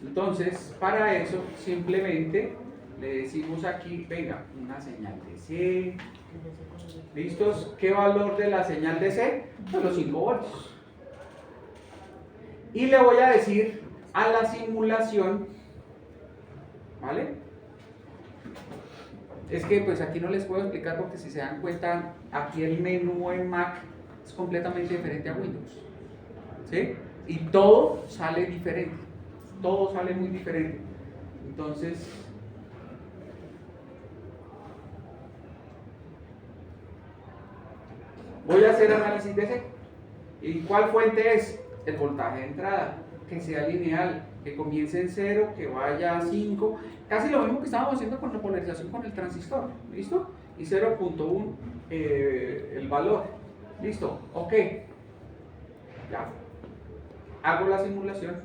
Entonces, para eso, simplemente le decimos aquí, venga, una señal DC. ¿Listos? ¿Qué valor de la señal DC? Pues los 5 voltios. Y le voy a decir a la simulación, ¿vale? Es que pues aquí no les puedo explicar porque si se dan cuenta, aquí el menú en Mac es completamente diferente a Windows. ¿Sí? Y todo sale diferente. Todo sale muy diferente. Entonces, voy a hacer análisis DC. ¿Y cuál fuente es? El voltaje de entrada. Que sea lineal, que comience en 0, que vaya a 5. Casi lo mismo que estábamos haciendo con la polarización con el transistor. ¿Listo? Y 0.1 el valor. ¿Listo? Ok. Ya. Hago la simulación.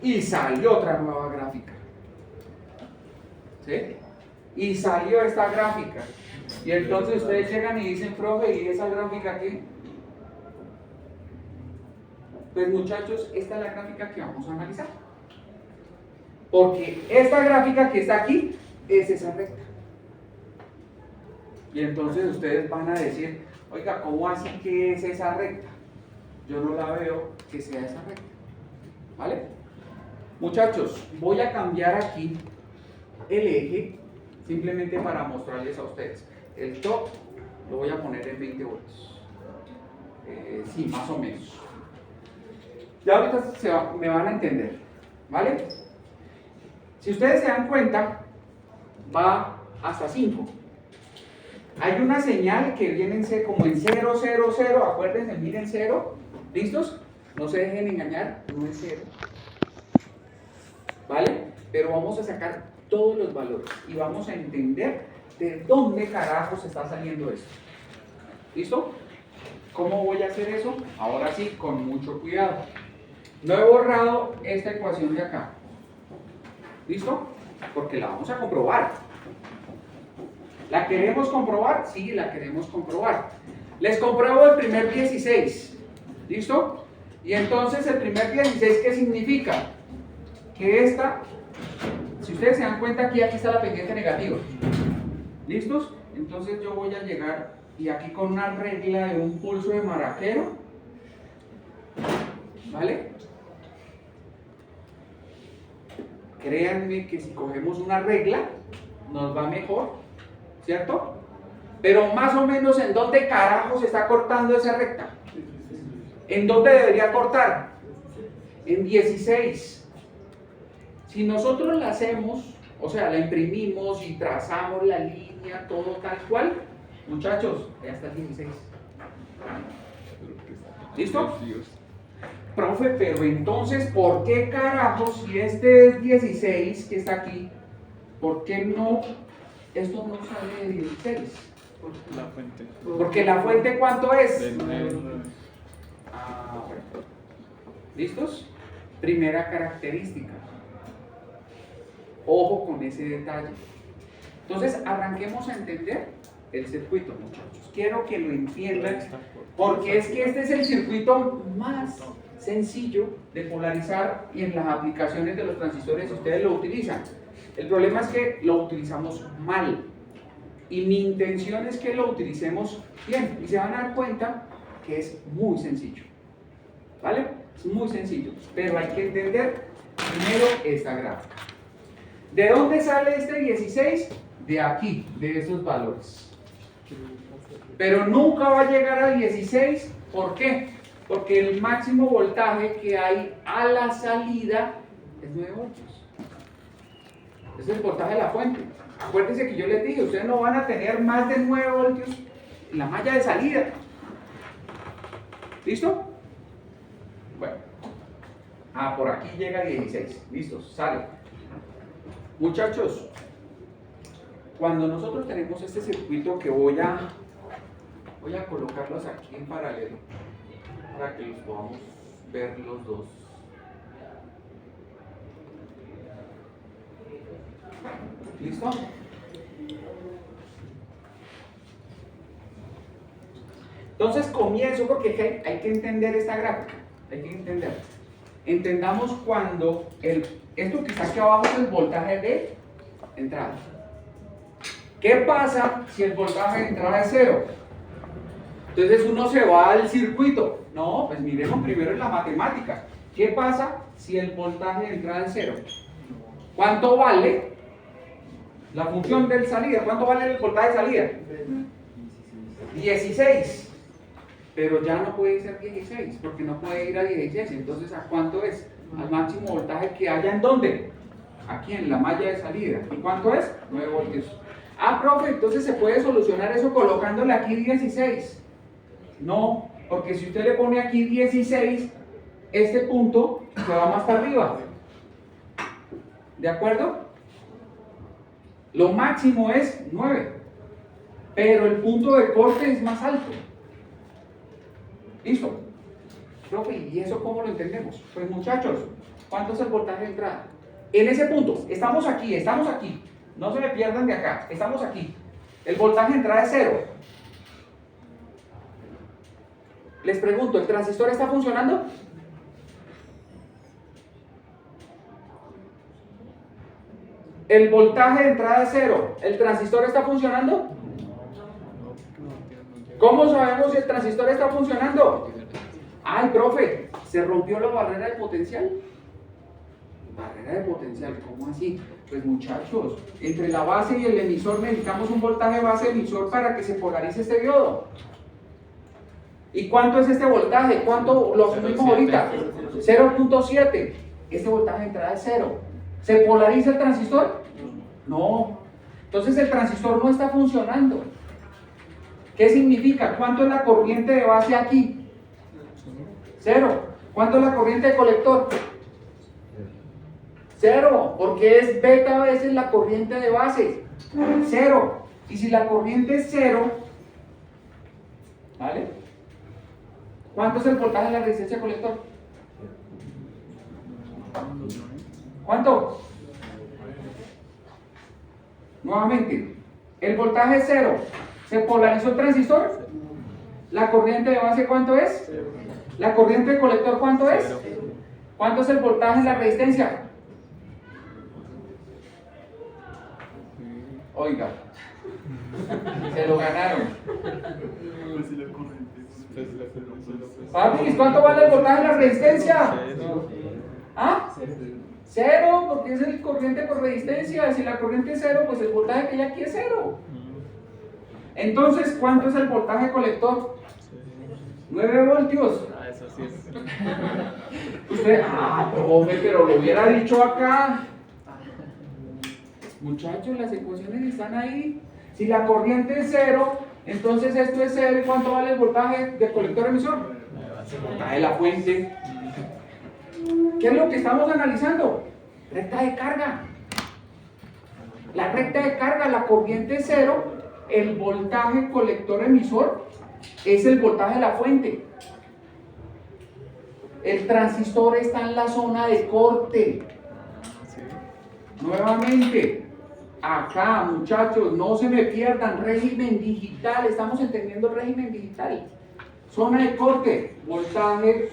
Y salió otra nueva gráfica. ¿Sí? Y salió esta gráfica. Y entonces ustedes llegan y dicen, profe, ¿y esa gráfica qué? Pues muchachos, esta es la gráfica que vamos a analizar. Porque esta gráfica que está aquí es esa recta. Y entonces ustedes van a decir, oiga, ¿cómo así que es esa recta? Yo no la veo que sea esa recta. ¿Vale? Muchachos, voy a cambiar aquí el eje simplemente para mostrarles a ustedes. El top lo voy a poner en 20 voltios. Sí, más o menos. Ya ahorita me van a entender. ¿Vale? Si ustedes se dan cuenta, va hasta 5. Hay una señal que viene como en 0, 0, 0. Acuérdense, miren 0. ¿Listos? No se dejen engañar, no es 0. ¿Vale? Pero vamos a sacar todos los valores y vamos a entender de dónde carajos está saliendo esto. ¿Listo? ¿Cómo voy a hacer eso? Ahora sí, con mucho cuidado. No he borrado esta ecuación de acá. ¿Listo? Porque la vamos a comprobar. ¿La queremos comprobar? Sí, la queremos comprobar. Les compruebo el primer 16. ¿Listo? Y entonces el primer 16, ¿qué significa? Que esta, si ustedes se dan cuenta, aquí está la pendiente negativa. ¿Listos? Entonces yo voy a llegar y aquí con una regla de un pulso de maraquero, ¿vale? Créanme que si cogemos una regla, nos va mejor, ¿cierto? Pero más o menos, ¿en dónde carajo se está cortando esa recta? ¿En dónde debería cortar? En 16. Si nosotros la hacemos, o sea, la imprimimos y trazamos la línea, todo tal cual, muchachos, ya está el 16. ¿Listo? Profe, pero entonces, ¿por qué carajo, si este es 16 que está aquí, por qué no, esto no sale de 16? La fuente. Porque la fuente, ¿cuánto es? De 9. Ah, bueno. ¿Listos? Primera característica. Ojo con ese detalle. Entonces, arranquemos a entender el circuito, muchachos. Quiero que lo entiendan, porque es que este es el circuito más sencillo de polarizar y en las aplicaciones de los transistores ustedes lo utilizan. El problema es que lo utilizamos mal. Y mi intención es que lo utilicemos bien. Y se van a dar cuenta que es muy sencillo. ¿Vale? Es muy sencillo. Pero hay que entender primero esta gráfica. ¿De dónde sale este 16? De aquí, de esos valores. Pero nunca va a llegar a 16. ¿Por qué? Porque el máximo voltaje que hay a la salida es 9 voltios. Ese es el voltaje de la fuente. Acuérdense que yo les dije, ustedes no van a tener más de 9 voltios en la malla de salida. ¿Listo? Bueno. Por aquí llega 16. Listo, sale. Muchachos, cuando nosotros tenemos este circuito que voy a colocarlos aquí en paralelo para que los podamos ver los dos. ¿Listo? Entonces comienzo porque hay que entender esta gráfica, hay que entender. Entendamos cuando esto que está aquí abajo es el voltaje de entrada. ¿Qué pasa si el voltaje de entrada es 0? Entonces uno se va al circuito. No, pues miremos primero en la matemática. ¿Qué pasa si el voltaje de entrada es 0? ¿Cuánto vale la función del salida? ¿Cuánto vale el voltaje de salida? 16. Pero ya no puede ser 16, porque no puede ir a 16. Entonces, ¿a cuánto es? Al máximo voltaje que haya, ¿en dónde? Aquí en la malla de salida. ¿Y cuánto es? 9 voltios. Profe, entonces se puede solucionar eso colocándole aquí 16. No, porque si usted le pone aquí 16, este punto se va más para arriba. ¿De acuerdo? Lo máximo es 9, pero el punto de corte es más alto. ¿Listo? Profe, ¿y eso cómo lo entendemos? Pues muchachos, ¿cuánto es el voltaje de entrada? En ese punto, estamos aquí. No se me pierdan de acá, estamos aquí. El voltaje de entrada es 0. Les pregunto, ¿el transistor está funcionando? El voltaje de entrada es 0. ¿El transistor está funcionando? ¿Cómo sabemos si el transistor está funcionando? Ay, profe, se rompió la barrera de potencial. Barrera de potencial, ¿cómo así? Pues muchachos, entre la base y el emisor necesitamos un voltaje base emisor para que se polarice este diodo. ¿Y cuánto es este voltaje? ¿Cuánto lo asumimos ahorita? 0.7. Este voltaje de entrada es 0. ¿Se polariza el transistor? No. Entonces el transistor no está funcionando. ¿Qué significa? ¿Cuánto es la corriente de base aquí? 0. ¿Cuánto es la corriente de colector? 0, porque es beta veces la corriente de base. 0. Y si la corriente es 0, ¿vale? ¿Cuánto es el voltaje de la resistencia de colector? ¿Cuánto? Nuevamente, el voltaje es 0. ¿Se polarizó el transistor? ¿La corriente de base cuánto es? ¿La corriente de colector cuánto es? ¿Cuánto es el voltaje de la resistencia? Oiga, se lo ganaron. Papi, ¿cuánto vale el voltaje de la resistencia? ¿Ah? 0, porque es el corriente por resistencia. Si la corriente es 0, pues el voltaje que hay aquí es 0. Entonces, ¿cuánto es el voltaje colector? 9 voltios. Ah, eso sí es. Usted, profe, pero lo hubiera dicho acá. Muchachos, las ecuaciones están ahí. Si la corriente es 0, entonces esto es 0. ¿Y cuánto vale el voltaje del colector emisor? El voltaje de la fuente. ¿Qué es lo que estamos analizando? Recta de carga. La recta de carga, la corriente es 0. El voltaje colector emisor es el voltaje de la fuente. El transistor está en la zona de corte. Nuevamente, acá, muchachos, no se me pierdan, régimen digital, estamos entendiendo el régimen digital. Zona de corte, voltaje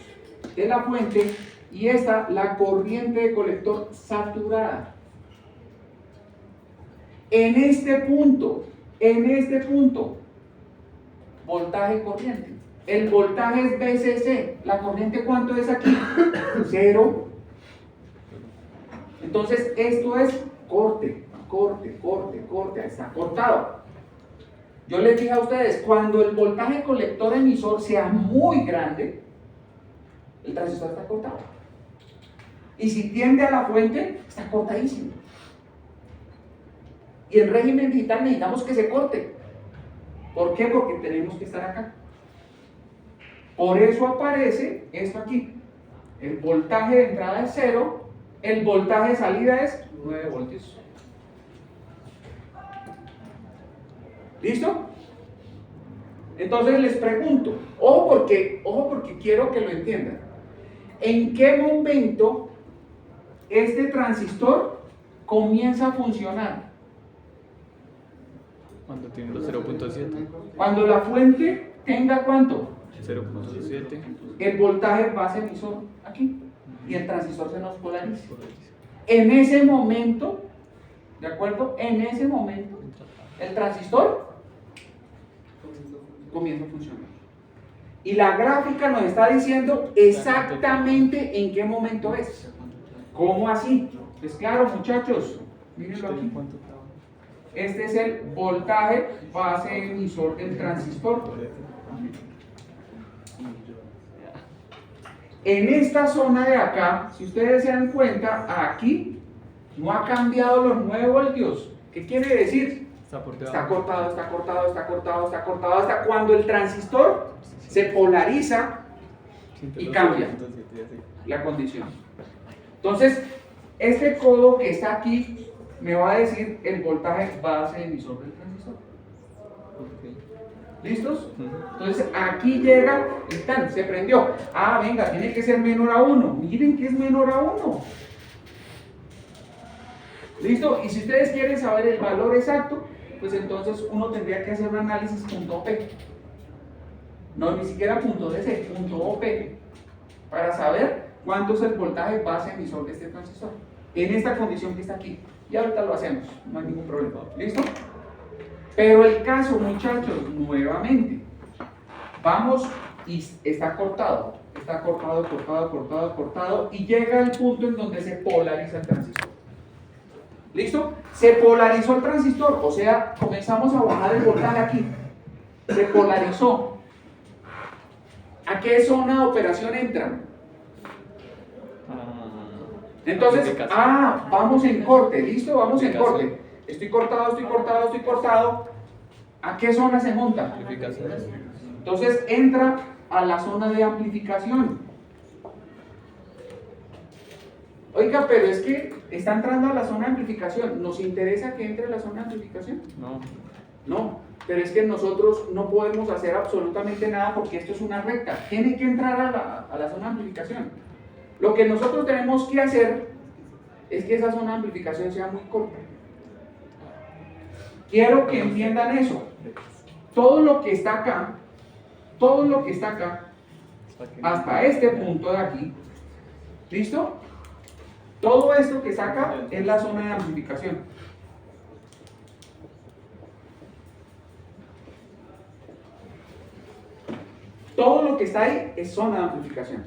de la fuente, y esta, la corriente de colector saturada. En este punto, voltaje corriente. El voltaje es BCC. ¿La corriente cuánto es aquí? 0. Entonces, esto es corte, está cortado. Yo les dije a ustedes, cuando el voltaje colector emisor sea muy grande, el transistor está cortado. Y si tiende a la fuente, está cortadísimo. Y en régimen digital necesitamos que se corte. ¿Por qué? Porque tenemos que estar acá. Por eso aparece esto aquí. El voltaje de entrada es 0, el voltaje de salida es 9 voltios. ¿Listo? Entonces les pregunto, ojo porque quiero que lo entiendan. ¿En qué momento este transistor comienza a funcionar? Cuando tiene los 0.7. Cuando la fuente tenga ¿cuánto? 0.7. El voltaje base emisor aquí y el transistor se nos polariza. En ese momento, ¿de acuerdo? En ese momento, el transistor comienza a funcionar. Y la gráfica nos está diciendo exactamente en qué momento es. ¿Cómo así? Pues claro, muchachos, mírenlo aquí. Este es el voltaje base emisor del transistor. En esta zona de acá, si ustedes se dan cuenta, aquí no ha cambiado los 9 voltios. ¿Qué quiere decir? Está cortado hasta cuando el transistor se polariza y cambia la condición. Entonces, este codo que está aquí me va a decir el voltaje base emisor del transistor. ¿Listos? Entonces aquí llega, se prendió. Venga, tiene que ser menor a 1. Miren que es menor a 1. ¿Listo? Y si ustedes quieren saber el valor exacto, pues entonces uno tendría que hacer un análisis punto OP. No, ni siquiera punto DC, punto OP. Para saber cuánto es el voltaje base emisor de este transistor. En esta condición que está aquí. y ahorita lo hacemos, no hay ningún problema. ¿Listo? Pero el caso, muchachos, nuevamente, vamos y está cortado, cortado, y llega el punto en donde se polariza el transistor. ¿Listo? Se polarizó el transistor, o sea, comenzamos a bajar el voltaje aquí. Se polarizó. ¿A qué zona de operación entran? Entonces, vamos en corte, ¿listo? Vamos en corte. Estoy cortado. ¿A qué zona se monta? Entonces entra a la zona de amplificación. Oiga, pero es que está entrando a la zona de amplificación. ¿Nos interesa que entre a la zona de amplificación? No, pero es que nosotros no podemos hacer absolutamente nada porque esto es una recta. Tiene que entrar a la zona de amplificación. Lo que nosotros tenemos que hacer es que esa zona de amplificación sea muy corta. Quiero que entiendan eso. Todo lo que está acá, hasta este punto de aquí, ¿listo? Todo esto que saca es la zona de amplificación. Todo lo que está ahí es zona de amplificación.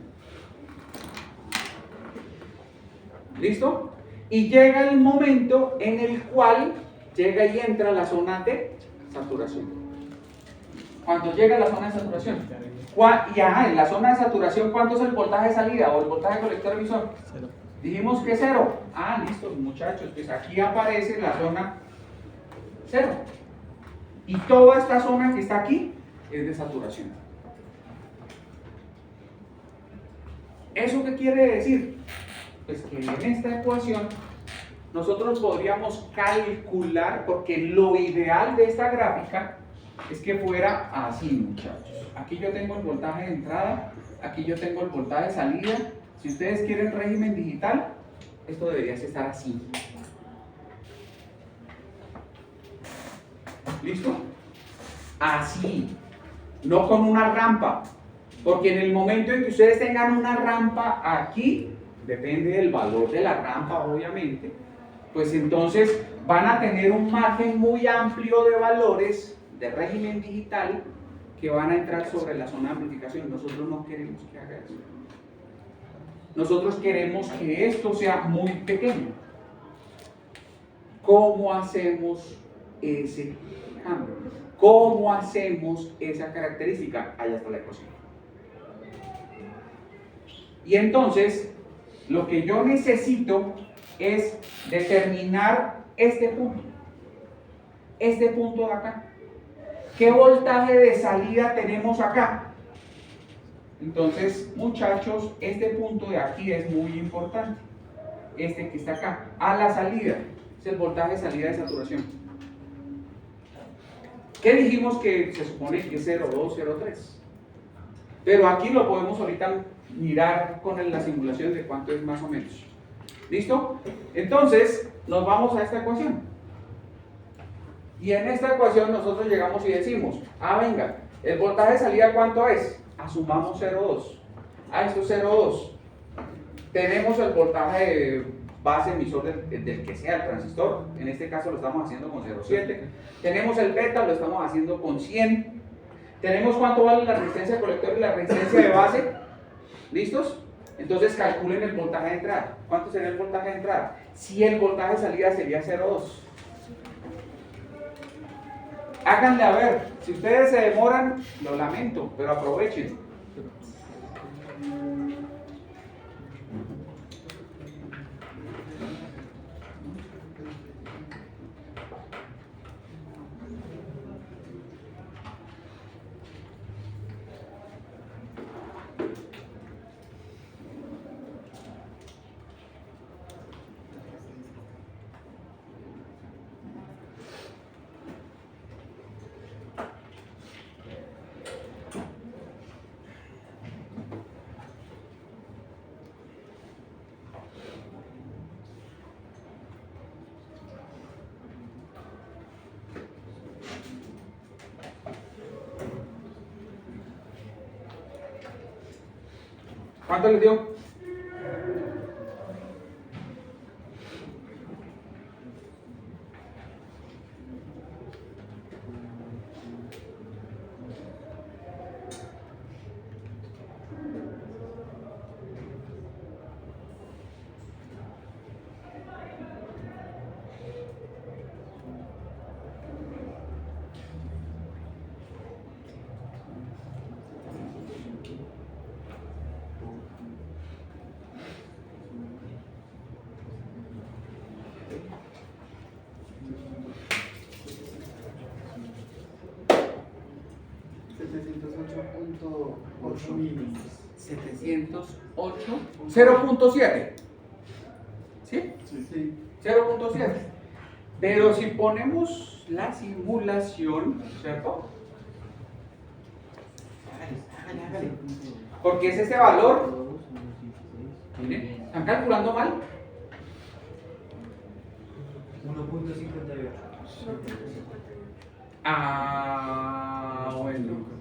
¿Listo? Y llega el momento en el cual llega y entra la zona de saturación. Cuando llega la zona de saturación. En la zona de saturación, ¿cuánto es el voltaje de salida o el voltaje colector emisor? Cero. Dijimos que 0. Listo, muchachos, pues aquí aparece la zona 0. Y toda esta zona que está aquí es de saturación. ¿Eso qué quiere decir? Pues que en esta ecuación nosotros podríamos calcular, porque lo ideal de esta gráfica es que fuera así, muchachos. Aquí yo tengo el voltaje de entrada, aquí yo tengo el voltaje de salida. Si ustedes quieren régimen digital, esto debería estar así. ¿Listo? Así, no con una rampa, porque en el momento en que ustedes tengan una rampa aquí, depende del valor de la rampa, obviamente, pues entonces van a tener un margen muy amplio de valores de régimen digital que van a entrar sobre la zona de amplificación. Nosotros no queremos que haga eso. Nosotros queremos que esto sea muy pequeño. ¿Cómo hacemos ese cambio? ¿Cómo hacemos esa característica? Allá está la ecuación. Y entonces, lo que yo necesito es determinar este punto de acá. ¿Qué voltaje de salida tenemos acá? Entonces, muchachos, este punto de aquí es muy importante. Este que está acá, a la salida, es el voltaje de salida de saturación. ¿Qué dijimos que se supone que es 0,2, 0,3? Pero aquí lo podemos ahorita mirar con la simulación de cuánto es más o menos. ¿Listo? Entonces, nos vamos a esta ecuación. Y en esta ecuación nosotros llegamos y decimos, venga, el voltaje de salida ¿cuánto es? Asumamos 0,2. Esto es 0,2. Tenemos el voltaje de base emisor del que sea el transistor. En este caso lo estamos haciendo con 0,7. Tenemos el beta, lo estamos haciendo con 100. Tenemos cuánto vale la resistencia de colector y la resistencia de base. ¿Listos? Entonces calculen el voltaje de entrada. ¿Cuánto sería el voltaje de entrada? Si el voltaje de salida sería 0,2. Háganle a ver. Si ustedes se demoran, lo lamento, pero aprovechen. ¿Cuánto les dio? 708, 0.7. ¿Sí? Sí. 0.7. Pero si ponemos la simulación, ¿cierto? Hágale. Porque es ese valor. Miren, ¿están calculando mal? 1.58. Ah, bueno.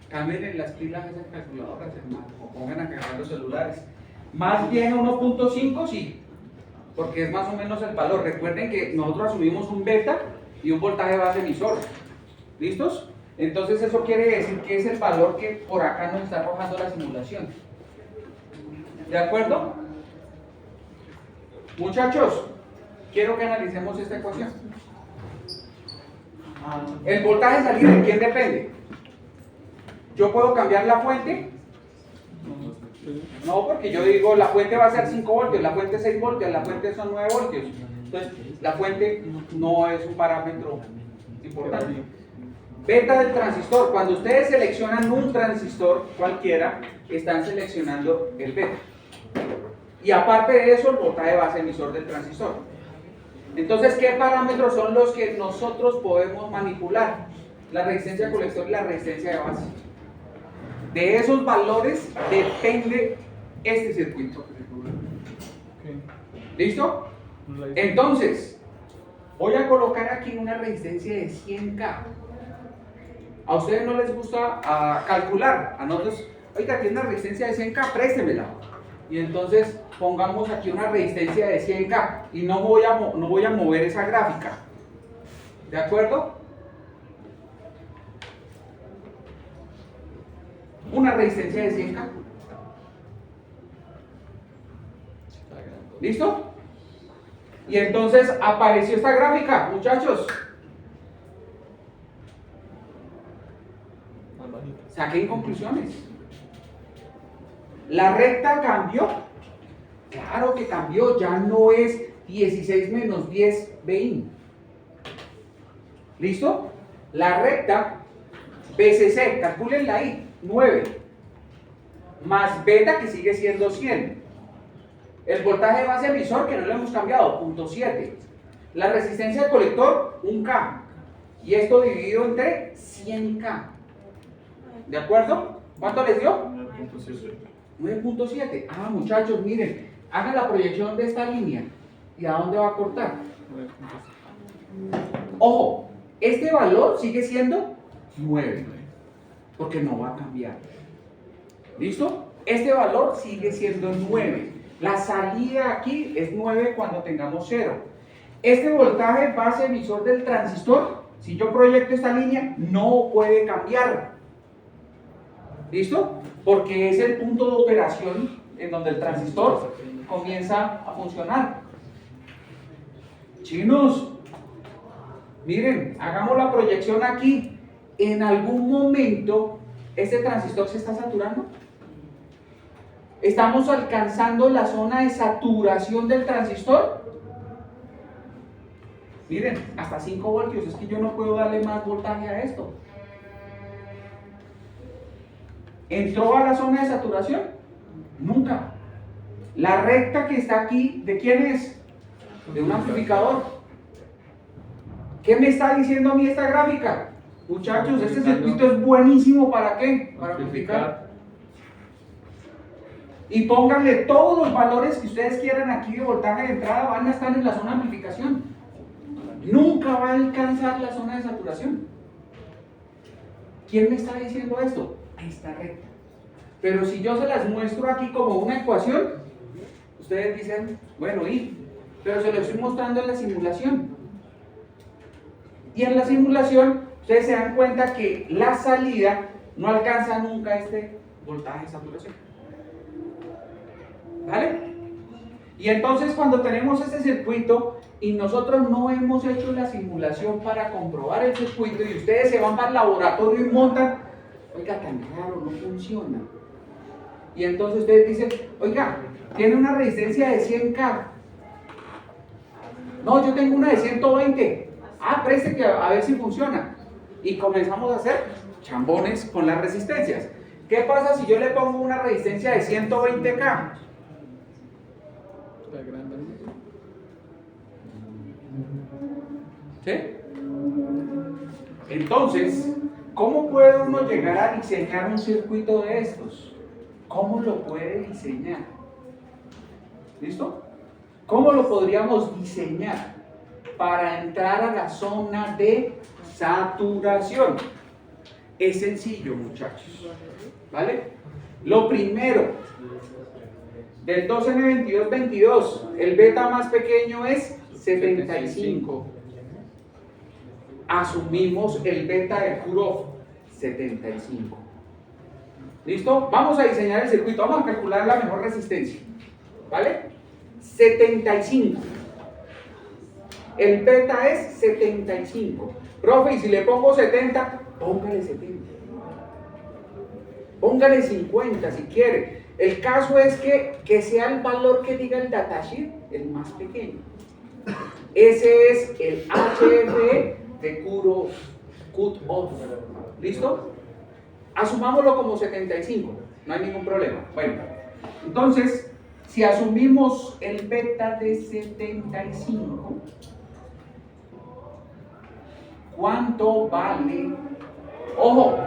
Cambien las pilas a esas calculadoras, hermano, o pongan a cargar los celulares. Más bien 1.5, sí, porque es más o menos el valor. Recuerden que nosotros asumimos un beta y un voltaje base emisor. ¿Listos? Entonces eso quiere decir que es el valor que por acá nos está arrojando la simulación. ¿De acuerdo? Muchachos, quiero que analicemos esta ecuación. El voltaje salido, ¿de quién depende? ¿Yo puedo cambiar la fuente? No, porque yo digo la fuente va a ser 5 voltios, la fuente 6 voltios, la fuente son 9 voltios. Entonces, la fuente no es un parámetro importante. Beta del transistor. Cuando ustedes seleccionan un transistor cualquiera, están seleccionando el beta. Y aparte de eso, el voltaje base emisor del transistor. Entonces, ¿qué parámetros son los que nosotros podemos manipular? La resistencia de colector y la resistencia de base. De esos valores depende este circuito. ¿Listo? Entonces, voy a colocar aquí una resistencia de 100K. A ustedes no les gusta calcular. A nosotros, oiga, tiene una resistencia de 100K, préstemela. Y entonces pongamos aquí una resistencia de 100K y no voy a mover esa gráfica. ¿De acuerdo? Una resistencia de 100K. ¿Listo? Y entonces apareció esta gráfica, muchachos. Saquen conclusiones. La recta cambió. Claro que cambió, ya no es 16 menos 10, 20. ¿Listo? La recta BCC, calcúlenla ahí. 9 más beta, que sigue siendo 100. El voltaje base emisor, que no lo hemos cambiado, 0.7. La resistencia del colector, 1K. Y esto dividido entre 100K. ¿De acuerdo? ¿Cuánto les dio? 9.7. Ah, muchachos, miren, hagan la proyección de esta línea. ¿Y a dónde va a cortar? Ojo, este valor sigue siendo 9. Porque no va a cambiar. ¿Listo? Este valor sigue siendo 9. La salida aquí es 9 cuando tengamos 0. Este voltaje base emisor del transistor, si yo proyecto esta línea, no puede cambiar. ¿Listo? Porque es el punto de operación en donde el transistor comienza a funcionar. Chinos, miren, hagamos la proyección aquí. En algún momento, ¿este transistor se está saturando? ¿Estamos alcanzando la zona de saturación del transistor? Miren, hasta 5 voltios, es que yo no puedo darle más voltaje a esto. ¿Entró a la zona de saturación? Nunca. La recta que está aquí, ¿de quién es? De un amplificador. ¿Qué me está diciendo a mí esta gráfica? Muchachos, este circuito es buenísimo, ¿para qué? Para amplificar. Y pónganle todos los valores que ustedes quieran aquí de voltaje de entrada, van a estar en la zona de amplificación. Nunca va a alcanzar la zona de saturación. ¿Quién me está diciendo esto? Esta recta. Pero si yo se las muestro aquí como una ecuación, ustedes dicen, bueno, pero se lo estoy mostrando en la simulación. Y en la simulación, ustedes se dan cuenta que la salida no alcanza nunca este voltaje de saturación. ¿Vale? Y entonces cuando tenemos este circuito y nosotros no hemos hecho la simulación para comprobar el circuito y ustedes se van para el laboratorio y montan, oiga, tan raro, no funciona. Y entonces ustedes dicen, oiga, tiene una resistencia de 100K. No, yo tengo una de 120. Ah, preste que a ver si funciona. Y comenzamos a hacer chambones con las resistencias. ¿Qué pasa si yo le pongo una resistencia de 120K? La grande. ¿Sí? Entonces, ¿cómo puede uno llegar a diseñar un circuito de estos? ¿Cómo lo puede diseñar? ¿Listo? ¿Cómo lo podríamos diseñar para entrar a la zona de saturación? Es sencillo, muchachos. ¿Vale? Lo primero, del 2N2222, el beta más pequeño es 75. Asumimos el beta de Kurov, 75. ¿Listo? Vamos a diseñar el circuito, vamos a calcular la mejor resistencia. ¿Vale? 75. El beta es 75. Profe, y si le pongo 70, póngale 70. Póngale 50 si quiere. El caso es que sea el valor que diga el datasheet el más pequeño. Ese es el HF de Kurov Cut-Off. ¿Listo? Asumámoslo como 75. No hay ningún problema. Bueno, entonces, si asumimos el beta de 75, ¿cuánto vale? Ojo,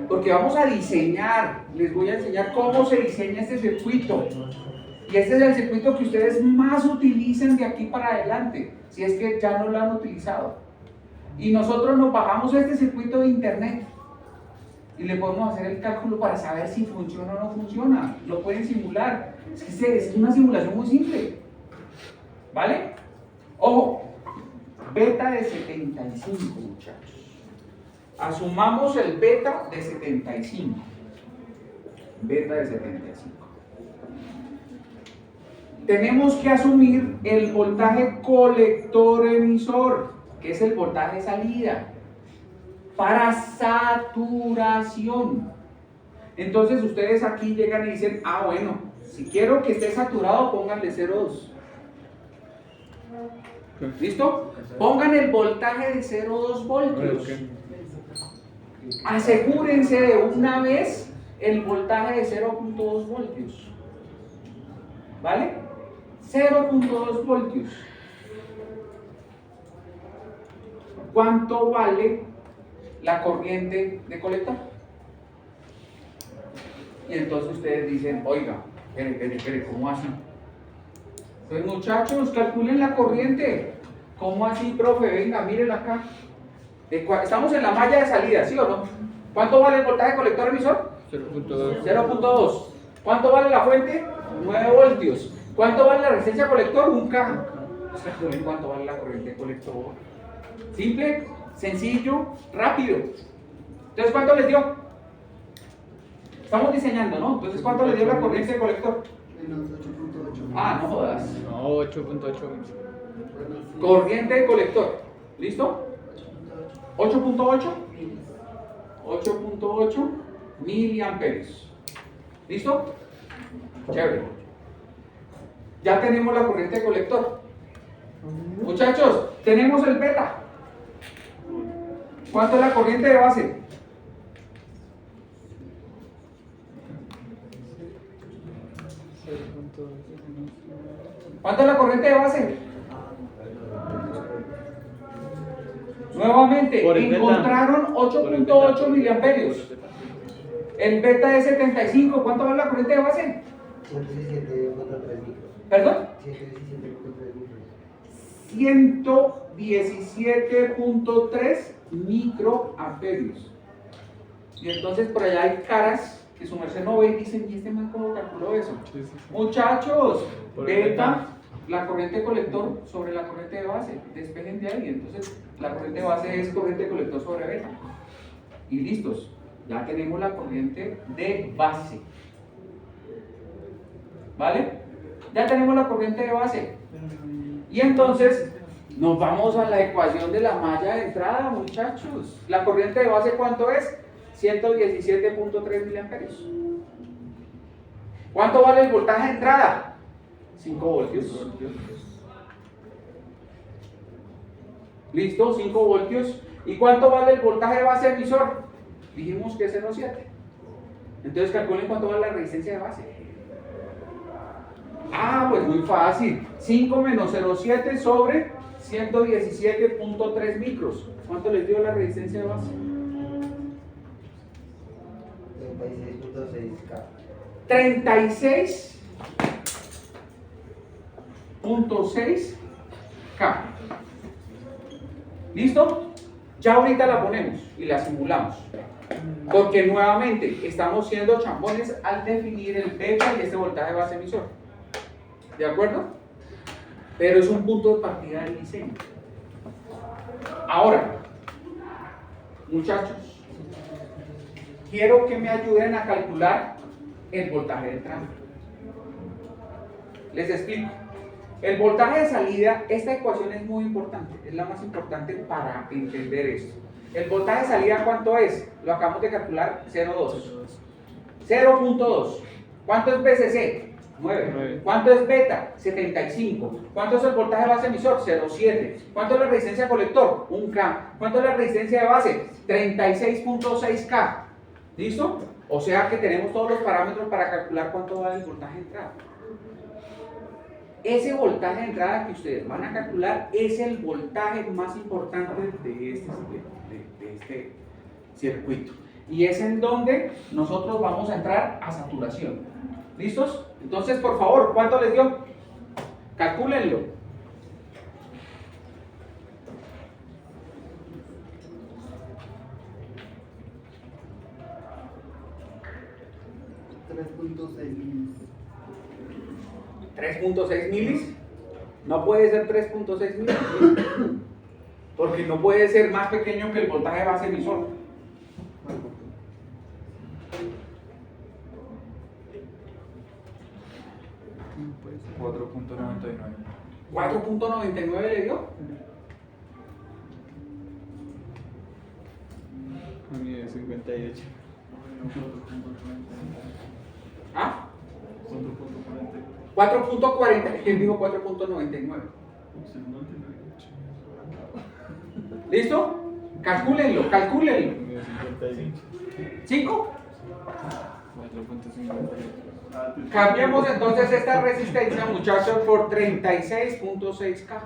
porque vamos a diseñar, les voy a enseñar cómo se diseña este circuito. Y este es el circuito que ustedes más utilizan de aquí para adelante, si es que ya no lo han utilizado. Y nosotros nos bajamos este circuito de internet y le podemos hacer el cálculo para saber si funciona o no funciona. Lo pueden simular. Es una simulación muy simple. ¿Vale? Ojo, beta de 75, muchachos. Asumamos el beta de 75. Beta de 75. Tenemos que asumir el voltaje colector-emisor, que es el voltaje salida, para saturación. Entonces ustedes aquí llegan y dicen, ah bueno, si quiero que esté saturado, pónganle 0,2. ¿Listo? Pongan el voltaje de 0,2 voltios. Asegúrense de una vez el voltaje de 0,2 voltios. ¿Vale? 0,2 voltios. ¿Cuánto vale la corriente de colector? Y entonces ustedes dicen, oiga, espere, ¿cómo así? Pues muchachos, calculen la corriente. ¿Cómo así, profe? Venga, mírenla acá. Estamos en la malla de salida, ¿sí o no? ¿Cuánto vale el voltaje colector emisor? 0.2. 0.2. ¿Cuánto vale la fuente? 9 voltios. ¿Cuánto vale la resistencia colector? 1K. Calculen cuánto vale la corriente colector. Simple, sencillo, rápido. Entonces, ¿cuánto les dio? Estamos diseñando, ¿no? Entonces, ¿cuánto les dio la corriente de colector? Ah, no jodas. No, 8.8. Corriente de colector. ¿Listo? 8.8. 8.8 miliamperios. ¿Listo? Chévere. Ya tenemos la corriente de colector. Muchachos, tenemos el beta. ¿Cuánto es la corriente de base? ¿Cuánto es la corriente de base? Nuevamente, encontraron 8.8 miliamperios. El beta es 75. ¿Cuánto vale la corriente de base? 117.3 micros. ¿Perdón? 117.3 micros. 117.3 microamperios. Y entonces por allá hay caras que su merced no ve y dicen, ¿y este man cómo calculó eso? Sí. Muchachos, Por beta, la corriente colector sobre la corriente de base. Despejen de ahí. Entonces la corriente de base es corriente colector sobre beta. Y listos. Ya tenemos la corriente de base. ¿Vale? Ya tenemos la corriente de base. Y entonces nos vamos a la ecuación de la malla de entrada, muchachos. ¿La corriente de base cuánto es? 117.3 miliamperios. ¿Cuánto vale el voltaje de entrada? 5 voltios. ¿Listo? 5 voltios. ¿Y cuánto vale el voltaje de base emisor? Dijimos que es 0,7. Entonces calculen cuánto vale la resistencia de base. Ah, pues muy fácil. 5 menos 0,7 sobre 117.3 micros. ¿Cuánto les dio la resistencia de base? 36.6K. 36.6K. ¿Listo? Ya ahorita la ponemos y la simulamos. Porque nuevamente estamos siendo chambones al definir el beta y este voltaje de base emisor. ¿De acuerdo? Pero es un punto de partida del diseño. Ahora, muchachos, quiero que me ayuden a calcular el voltaje de entrada. Les explico. El voltaje de salida, esta ecuación es muy importante, es la más importante para entender esto. El voltaje de salida, ¿cuánto es? Lo acabamos de calcular, 0,2. 0.2. ¿Cuánto es BCC? 9. ¿Cuánto es beta? 75. ¿Cuánto es el voltaje de base emisor? 0,7. ¿Cuánto es la resistencia de colector? 1K. ¿Cuánto es la resistencia de base? 36.6K. ¿Listo? O sea que tenemos todos los parámetros para calcular cuánto vale el voltaje de entrada. Ese voltaje de entrada que ustedes van a calcular es el voltaje más importante de este circuito. Y es en donde nosotros vamos a entrar a saturación. ¿Listos? Entonces, por favor, ¿cuánto les dio? Calcúlenlo. ¿3.6 milis? No puede ser 3.6 milis, porque no puede ser más pequeño que el voltaje de base emisor. ¿4.99 le dio? A mí es 58. ¿Ah? 4.40. ¿Quién dijo 4.99? ¿Listo? Calcúlenlo, calcúlenlo. A mí es 55. ¿5? 4.58. Cambiemos entonces esta resistencia, muchachos, por 36.6K.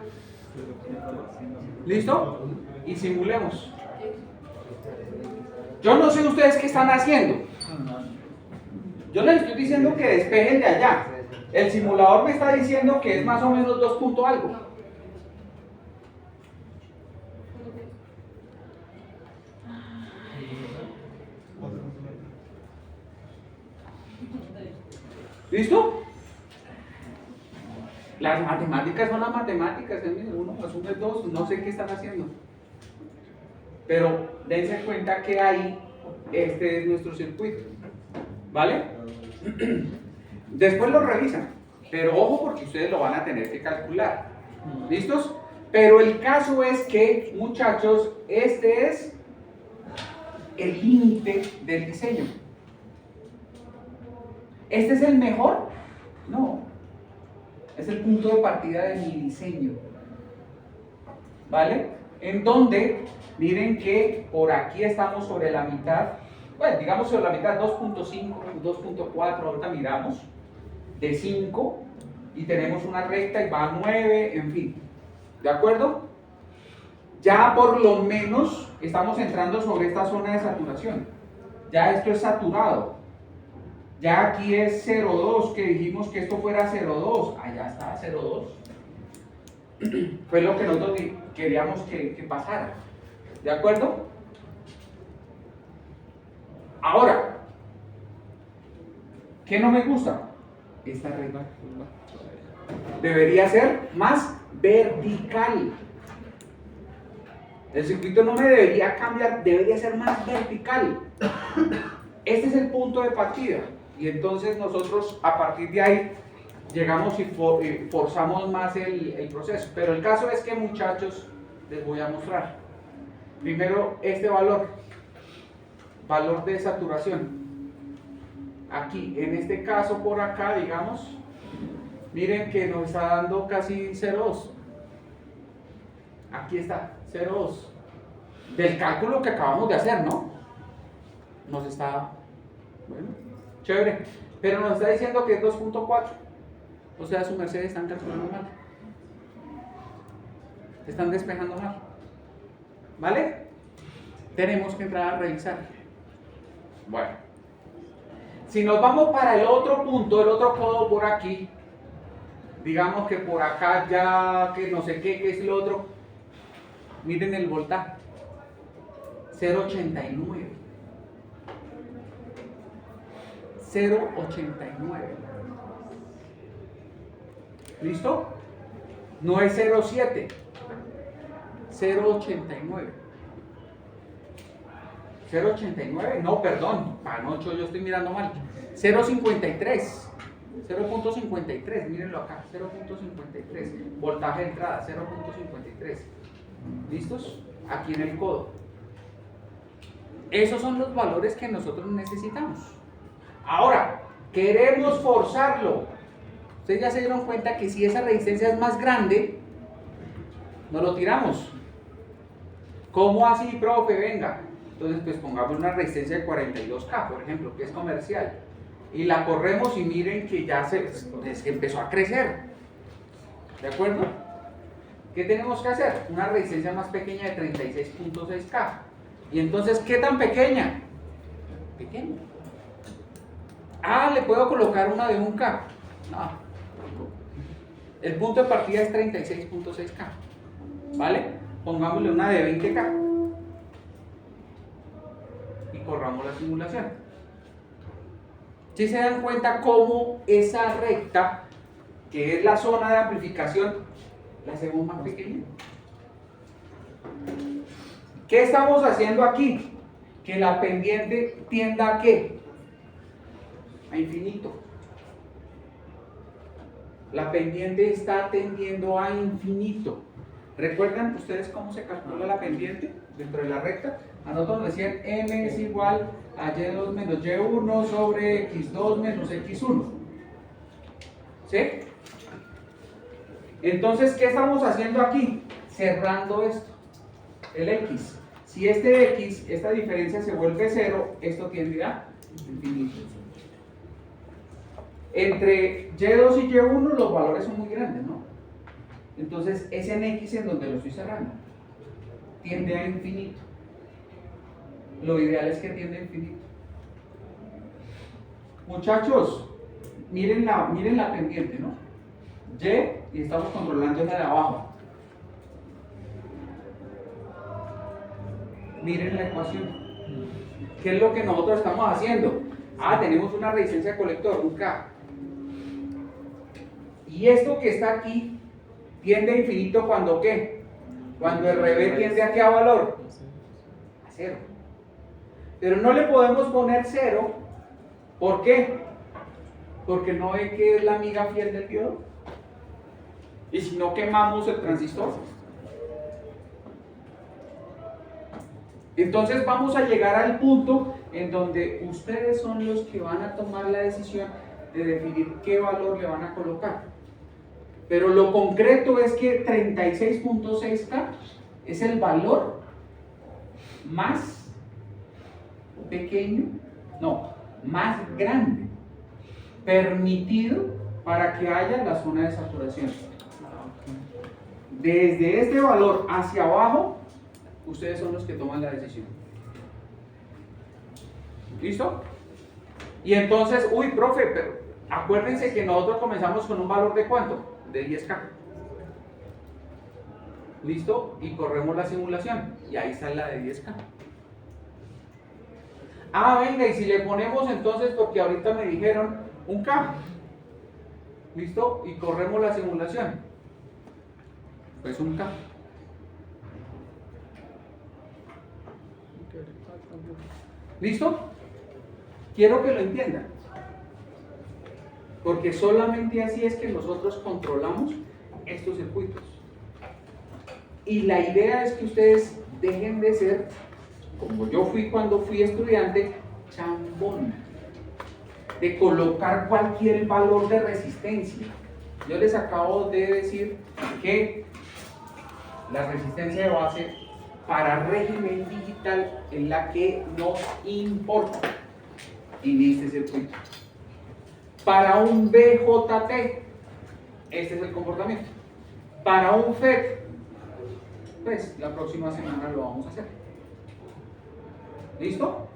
¿Listo? Y simulemos. Yo no sé ustedes qué están haciendo. Yo les estoy diciendo que despejen de allá. El simulador me está diciendo que es más o menos 2 punto algo. ¿Listo? Las matemáticas son las matemáticas, uno más uno es 2, no sé qué están haciendo. Pero dense cuenta que ahí, este es nuestro circuito. ¿Vale? Después lo revisan, pero ojo porque ustedes lo van a tener que calcular. ¿Listos? Pero el caso es que, muchachos, este es el límite del diseño. ¿Este es el mejor? No. Es el punto de partida de mi diseño. ¿Vale? En donde, miren que por aquí estamos sobre la mitad. Bueno, digamos sobre la mitad, 2.5, 2.4, ahorita miramos. De 5. Y tenemos una recta y va a 9, en fin. ¿De acuerdo? Ya por lo menos estamos entrando sobre esta zona de saturación. Ya esto es saturado. Ya aquí es 0,2, que dijimos que esto fuera 0,2. Allá está 0,2. Fue lo que nosotros queríamos que pasara. ¿De acuerdo? Ahora, ¿qué no me gusta? Esta regla debería ser más vertical. El circuito no me debería cambiar, debería ser más vertical. Este es el punto de partida. Y entonces nosotros a partir de ahí llegamos y forzamos más el proceso. Pero el caso es que, muchachos, les voy a mostrar. Primero este valor de saturación. Aquí, en este caso por acá, digamos, miren que nos está dando casi 0,2. Aquí está, 0,2. del cálculo que acabamos de hacer, ¿no? Nos está, bueno, chévere, pero nos está diciendo que es 2.4, o sea, su merced están calculando mal, están despejando mal, ¿vale? Tenemos que entrar a revisar. Bueno, si nos vamos para el otro punto, el otro codo por aquí, digamos que por acá ya, que no sé qué, que es lo otro, miren el voltaje, 0.89. 0.89. ¿Listo? No es 0.7, 0.89. 0.89, no, perdón, Panocho, yo estoy mirando mal. 0.53. 0.53, mírenlo acá, 0.53. Voltaje de entrada, 0.53. ¿Listos? Aquí en el codo. Esos son los valores que nosotros necesitamos. Ahora, queremos forzarlo. Ustedes ya se dieron cuenta que si esa resistencia es más grande, nos lo tiramos. ¿Cómo así, profe? Venga. Entonces, pues pongamos una resistencia de 42K, por ejemplo, que es comercial. Y la corremos y miren que ya se empezó a crecer. ¿De acuerdo? ¿Qué tenemos que hacer? Una resistencia más pequeña de 36.6K. Y entonces, ¿qué tan pequeña? Pequeña. Ah, ¿le puedo colocar una de 1K? No. El punto de partida es 36.6K. ¿Vale? Pongámosle una de 20K. Y corramos la simulación. ¿Sí se dan cuenta cómo esa recta, que es la zona de amplificación, la hacemos más pequeña? ¿Qué estamos haciendo aquí? Que la pendiente tienda a ¿qué? A infinito. La pendiente está tendiendo a infinito. ¿Recuerdan ustedes cómo se calcula la pendiente dentro de la recta? A nosotros nos decían M es igual a Y2 menos Y1 sobre X2 menos X1. ¿Sí? Entonces, ¿qué estamos haciendo aquí? Cerrando esto, el X. Si este X, esta diferencia se vuelve 0, esto tiende a infinito. Entre Y2 y Y1 los valores son muy grandes, ¿no? Entonces es en X en donde lo estoy cerrando. Tiende a infinito. Lo ideal es que tienda a infinito. Muchachos, miren la pendiente, ¿no? Y estamos controlando la de abajo. Miren la ecuación. ¿Qué es lo que nosotros estamos haciendo? Ah, tenemos una resistencia de colector, un K. Y esto que está aquí tiende a infinito cuando ¿qué? Cuando el RB tiende a ¿qué valor? A 0. Pero no le podemos poner 0. ¿Por qué? Porque no ve que es la amiga fiel del diodo. Y si no quemamos el transistor. Entonces vamos a llegar al punto en donde ustedes son los que van a tomar la decisión de definir qué valor le van a colocar. Pero lo concreto es que 36.6K es el valor más pequeño, no, más grande, permitido para que haya la zona de saturación. Desde este valor hacia abajo, ustedes son los que toman la decisión. ¿Listo? Y entonces, uy, profe, pero acuérdense que nosotros comenzamos con un valor de ¿cuánto? De 10K. ¿Listo? Y corremos la simulación. Y ahí está la de 10K. Ah, venga, y si le ponemos entonces, porque ahorita me dijeron un K. ¿Listo? Y corremos la simulación. Pues un K. ¿Listo? Quiero que lo entiendan. Porque solamente así es que nosotros controlamos estos circuitos. Y la idea es que ustedes dejen de ser, como yo fui cuando fui estudiante, chambón, de colocar cualquier valor de resistencia. Yo les acabo de decir que la resistencia de base para régimen digital es la que nos importa en este circuito. Para un BJT, este es el comportamiento. Para un FET, pues la próxima semana lo vamos a hacer. ¿Listo?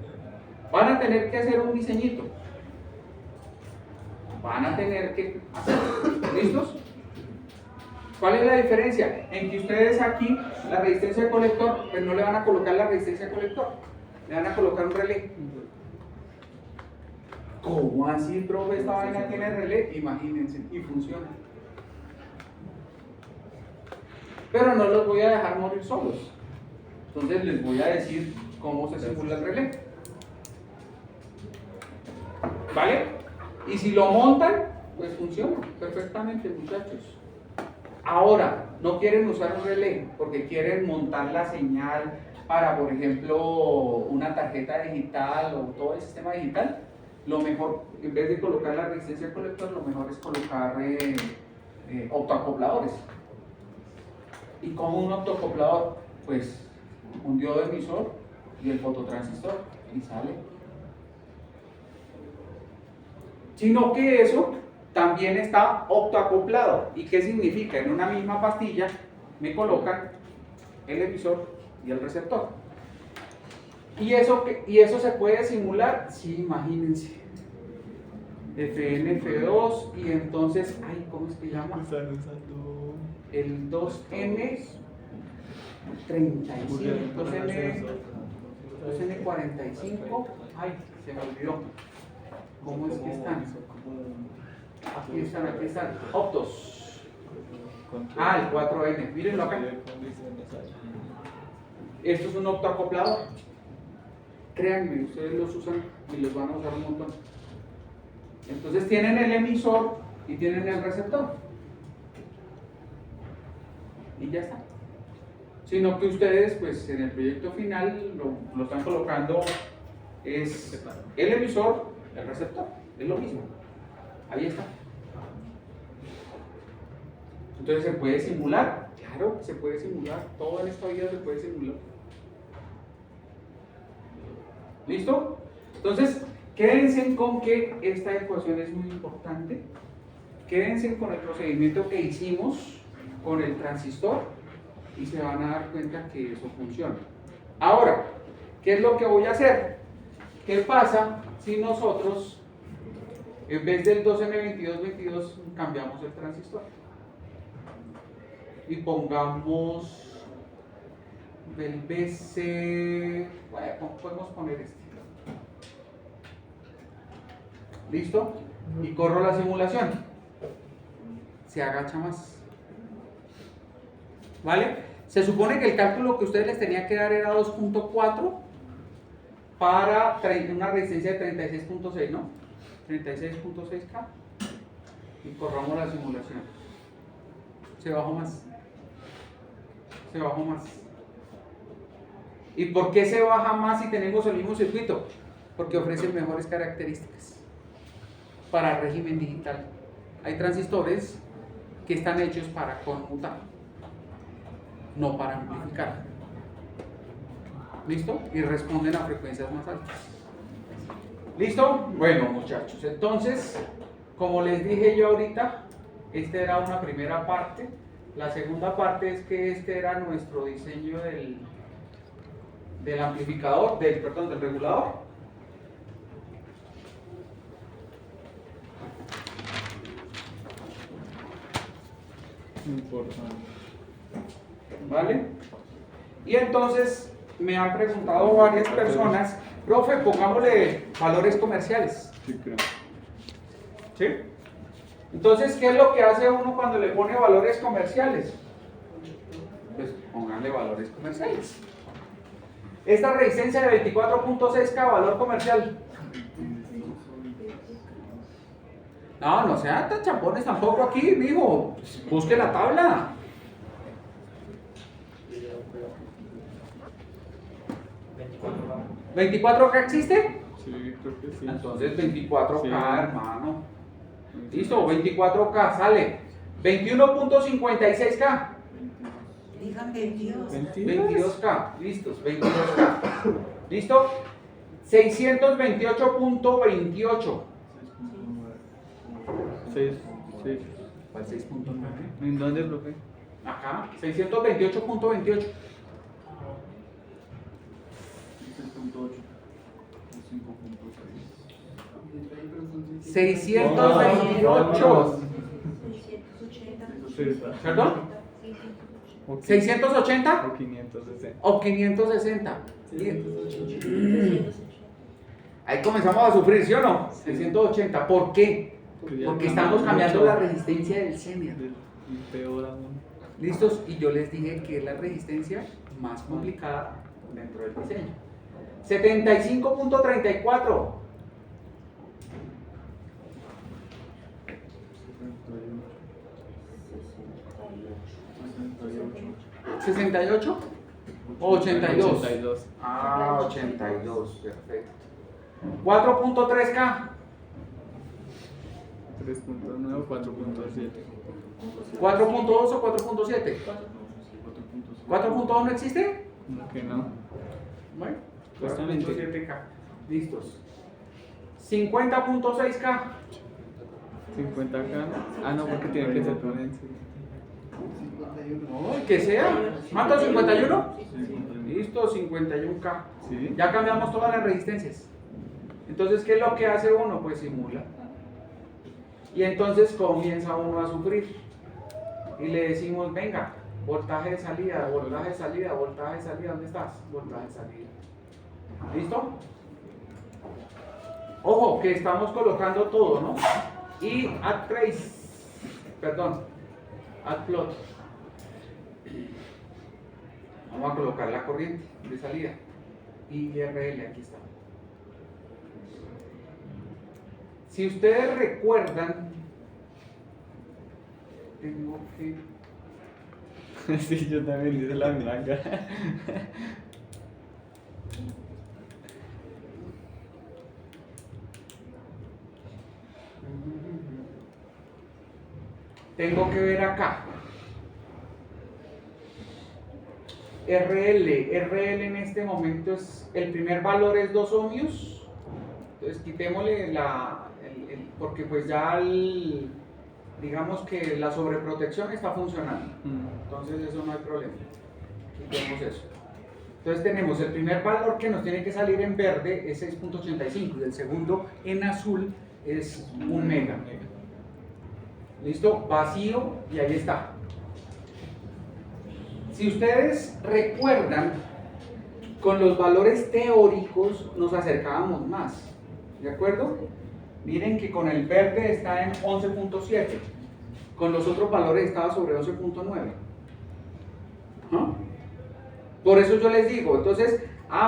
Van a tener que hacer un diseñito. Van a tener que hacerlo. ¿Listos? ¿Cuál es la diferencia? En que ustedes aquí, la resistencia de colector, pues no le van a colocar la resistencia de colector, le van a colocar un relé. ¿Cómo así, profe? Esta vaina tiene relé, imagínense, y funciona. Pero no los voy a dejar morir solos. Entonces les voy a decir cómo se simula el relé. ¿Vale? Y si lo montan, pues funciona perfectamente, muchachos. Ahora, no quieren usar un relé porque quieren montar la señal para, por ejemplo, una tarjeta digital o todo el sistema digital. Lo mejor, en vez de colocar la resistencia colector, lo mejor es colocar optoacopladores. ¿Y cómo un optoacoplador? Pues un diodo emisor y el fototransistor y sale. Sino que eso también está optoacoplado. ¿Y qué significa? En una misma pastilla me colocan el emisor y el receptor. ¿Y eso se puede simular? Sí, imagínense. FN, F2 y entonces, ay, ¿cómo es que llama? El 2N 35, 2N 45, ay, se me olvidó. ¿Cómo es que están? Aquí están, optos. Ah, el 4N, mírenlo acá. Esto es un optoacoplador. Créanme, ustedes los usan y los van a usar un montón. Entonces tienen el emisor y tienen el receptor. Y ya está. Sino que ustedes, pues en el proyecto final, lo están colocando, es el emisor, el receptor, es lo mismo. Ahí está. Entonces se puede simular, claro, se puede simular, todo en esta vida se puede simular. ¿Listo? Entonces, quédense con que esta ecuación es muy importante. Quédense con el procedimiento que hicimos con el transistor y se van a dar cuenta que eso funciona. Ahora, ¿qué es lo que voy a hacer? ¿Qué pasa si nosotros, en vez del 2N2222, cambiamos el transistor? Y pongamos el BC, bueno, podemos poner este. ¿Listo? Y corro la simulación. Se agacha más. ¿Vale? Se supone que el cálculo que ustedes les tenía que dar era 2.4 para una resistencia de 36.6, ¿no? 36.6K. Y corramos la simulación. Se bajó más. Se bajó más. ¿Y por qué se baja más si tenemos el mismo circuito? Porque ofrecen mejores características para régimen digital. Hay transistores que están hechos para conmutar, no para amplificar. ¿Listo? Y responden a frecuencias más altas. ¿Listo? Bueno, muchachos, entonces, como les dije yo ahorita, esta era una primera parte. La segunda parte es que este era nuestro diseño del amplificador, del regulador. Importante. ¿Vale? Y entonces me han preguntado varias personas, profe, pongámosle valores comerciales. Sí, creo. ¿Sí? Entonces, ¿qué es lo que hace uno cuando le pone valores comerciales? Pues pónganle valores comerciales. Esta resistencia de 24.6K, valor comercial. No sean tan champones tampoco aquí, mijo. Busque la tabla. ¿24K existe? Sí, creo que sí. Entonces 24K, Sí. hermano. Listo, 24K sale. 21.56K. Oigan, 22. 22K, listos, 22K. ¿Listo? 628.28. 6, 6. ¿Cuál 6.9? ¿En dónde, profe? Acá, 628.28. 628. 680. ¿Perdón? Ok. 680 O 560. o 560. Ahí comenzamos a sufrir, ¿sí o no? 680. ¿Por qué? Porque estamos cambiando la resistencia del senior. Y peor aún. ¿Listos? Y yo les dije que es la resistencia más complicada dentro del diseño. 75.34. 68 o 82. 82. Ah, 82, perfecto. 4.3K. 3.9 o 4.7. 4.2 o 4.7. 4.2 no existe. ¿Cómo que no? Bueno, Justamente. 4.7K. Listos. 50.6K. 50K. Ah, no, porque tiene que ser por encima. No, el que sea. ¿Cuánto? 51. Listo, 51K. Sí. Ya cambiamos todas las resistencias. Entonces, ¿qué es lo que hace uno? Pues simula. Y entonces comienza uno a sufrir. Y le decimos, venga, voltaje de salida, voltaje de salida, voltaje de salida, ¿dónde estás? Voltaje de salida. ¿Listo? Ojo, que estamos colocando todo, ¿no? Y add trace, perdón, add plot. Vamos a colocar la corriente de salida. IRL, aquí está. Si ustedes recuerdan, tengo que... Sí, yo también hice la blanca. Tengo que ver acá. RL en este momento es, el primer valor es 2 ohmios. Entonces quitémosle porque pues ya digamos que la sobreprotección está funcionando. Entonces eso no hay problema. Quitemos eso. Entonces tenemos el primer valor que nos tiene que salir en verde es 6.85 y el segundo en azul es 1 mega. ¿Listo? Vacío y ahí está. Si ustedes recuerdan, con los valores teóricos nos acercábamos más. ¿De acuerdo? Miren que con el verde está en 11.7. Con los otros valores estaba sobre 12.9. ¿Ah? Por eso yo les digo, entonces,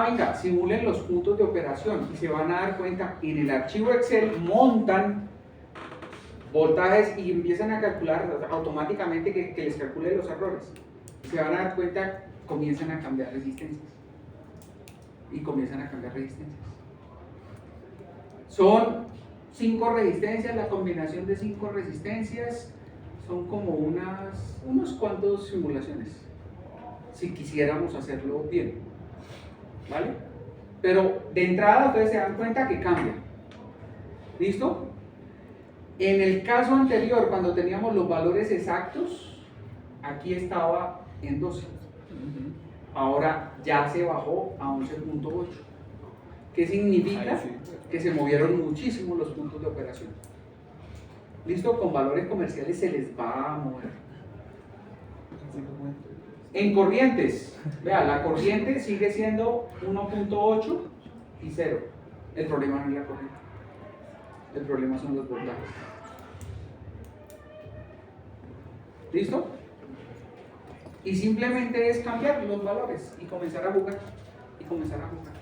venga, simulen los puntos de operación y se van a dar cuenta, en el archivo Excel montan voltajes y empiezan a calcular automáticamente que les calcule los errores. Se van a dar cuenta, comienzan a cambiar resistencias. Y comienzan a cambiar resistencias. Son 5 resistencias, la combinación de 5 resistencias son como unos cuantos simulaciones. Si quisiéramos hacerlo bien. ¿Vale? Pero de entrada ustedes se dan cuenta que cambia. ¿Listo? En el caso anterior, cuando teníamos los valores exactos, aquí estaba en 12. Ahora ya se bajó a 11.8. ¿Qué significa? Ahí sí. Que se movieron muchísimo los puntos de operación. ¿Listo? Con valores comerciales se les va a mover. En corrientes, vea, la corriente sigue siendo 1.8 y 0. El problema no es la corriente. El problema son los voltajes. ¿Listo? Y simplemente es cambiar los valores y comenzar a jugar. Y comenzar a jugar.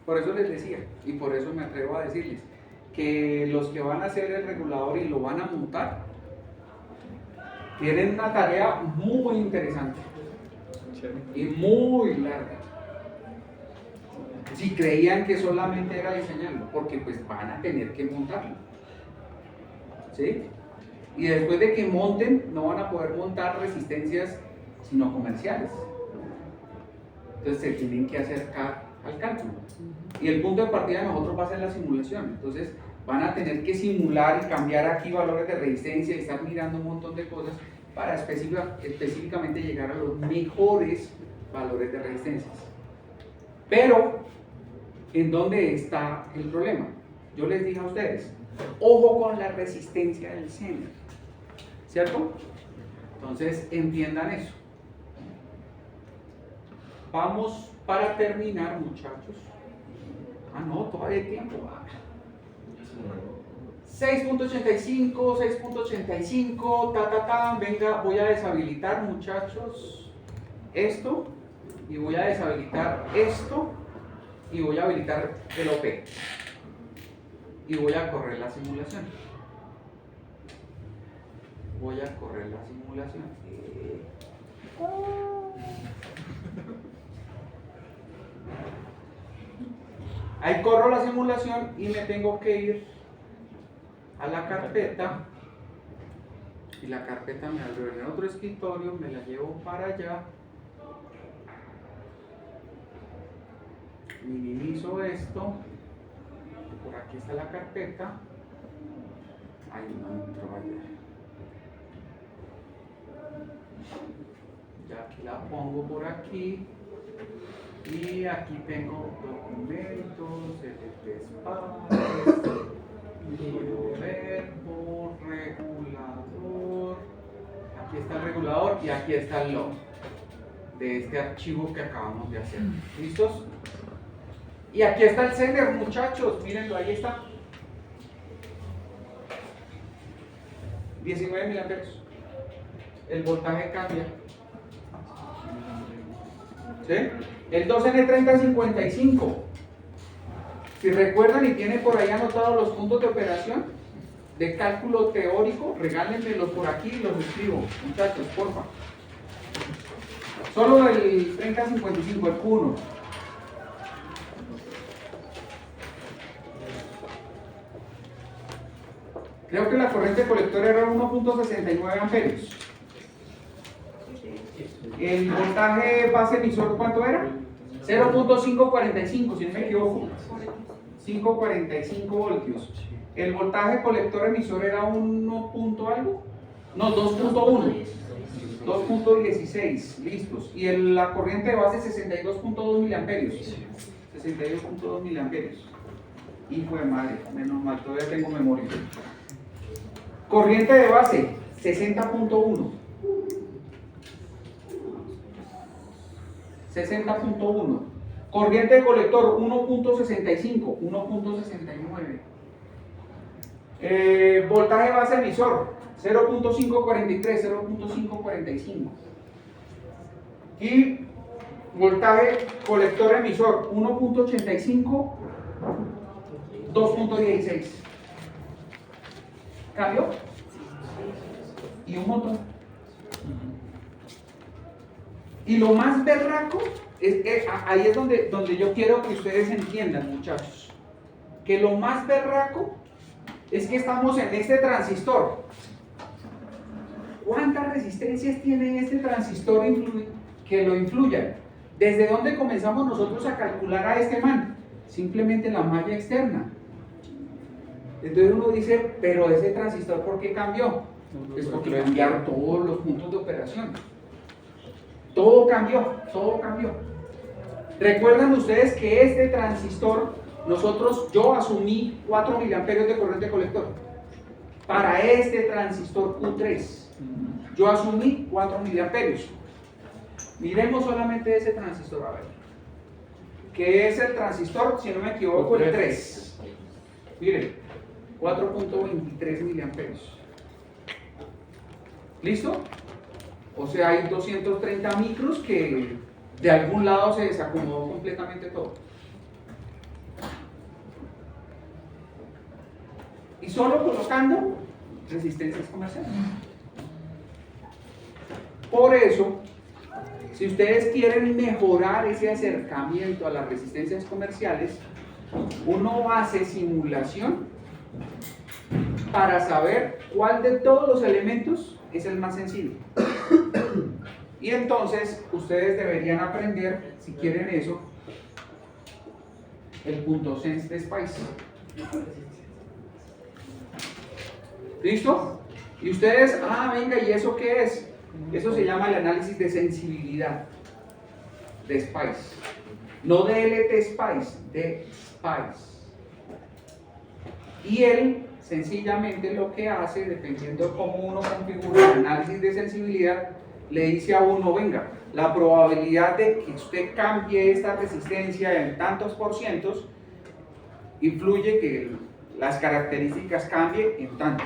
Por eso les decía, y por eso me atrevo a decirles, que los que van a hacer el regulador y lo van a montar, tienen una tarea muy interesante y muy larga. Si creían que solamente era diseñarlo, porque pues van a tener que montarlo. ¿Sí? Y después de que monten, no van a poder montar resistencias sino comerciales. Entonces se tienen que acercar al cálculo. Y el punto de partida de nosotros va a ser la simulación. Entonces van a tener que simular y cambiar aquí valores de resistencia y estar mirando un montón de cosas para específicamente llegar a los mejores valores de resistencias. Pero, ¿en dónde está el problema? Yo les dije a ustedes, ojo con la resistencia del Zener, ¿cierto? Entonces, entiendan eso. Vamos para terminar, muchachos. Ah, no, todavía hay tiempo. 6.85, 6.85, venga, voy a deshabilitar, muchachos, esto, y voy a deshabilitar esto, y voy a habilitar el OP. Y voy a correr la simulación. Voy a correr la simulación. Ahí corro la simulación y me tengo que ir a la carpeta. Y la carpeta me abrió en otro escritorio, me la llevo para allá. Minimizo esto. Por aquí está la carpeta. Ahí no entro allá. Ya aquí la pongo por aquí. Y aquí tengo documentos, LT-Space, verbo, regulador. Aquí está el regulador y aquí está el log de este archivo que acabamos de hacer. ¿Listos? Y aquí está el Zener, muchachos, mírenlo, ahí está. 19 miliamperes. El voltaje cambia. ¿Sí? El 2N3055. Si recuerdan y tienen por ahí anotados los puntos de operación de cálculo teórico, regálenmelos por aquí y los escribo, muchachos, porfa. Solo el 3055, el Q1. Creo que la corriente colectora era 1.69 amperios. El voltaje base emisor, ¿cuánto era? 0.545, si no me equivoco. 545 voltios. El voltaje colector emisor era 1 punto algo. No, 2.1. 2.16, listos. Y la corriente de base 62.2 miliamperios. 62.2 miliamperios. Hijo de madre, menos mal, todavía tengo memoria. Corriente de base 60.1. 60.1. Corriente de colector 1.65, 1.69. Voltaje base emisor 0.543, 0.545. Y voltaje colector emisor 1.85, 2.16. ¿Cambio? Y un montón. Y lo más berraco es que ahí es donde yo quiero que ustedes entiendan, muchachos, que lo más berraco es que estamos en este transistor. ¿Cuántas resistencias tiene este transistor que lo influyan? ¿Desde dónde comenzamos nosotros a calcular a este man? Simplemente la malla externa. Entonces uno dice, pero ese transistor, ¿por qué cambió? Es porque cambiaron todos los puntos de operación. Todo cambió, todo cambió. ¿Recuerdan ustedes que este transistor, yo asumí 4 miliamperios de corriente colector? Para este transistor Q3, yo asumí 4 miliamperios. Miremos solamente ese transistor, a ver. ¿Qué es el transistor? Si no me equivoco, el 3. Miren, 4.23 miliamperios. ¿Listo? O sea, hay 230 micros que de algún lado se desacomodó completamente todo. Y solo colocando resistencias comerciales. Por eso, si ustedes quieren mejorar ese acercamiento a las resistencias comerciales, uno hace simulación para saber cuál de todos los elementos es el más sensible. Y entonces ustedes deberían aprender, si quieren eso, el punto sense de Spice. ¿Listo? Y ustedes, venga, ¿y eso qué es? Eso se llama el análisis de sensibilidad de Spice. No de LT Spice, de Spice. Y él sencillamente lo que hace, dependiendo de cómo uno configura el análisis de sensibilidad, le dice a uno, venga, la probabilidad de que usted cambie esta resistencia en tantos por cientos influye que las características cambien en tanto.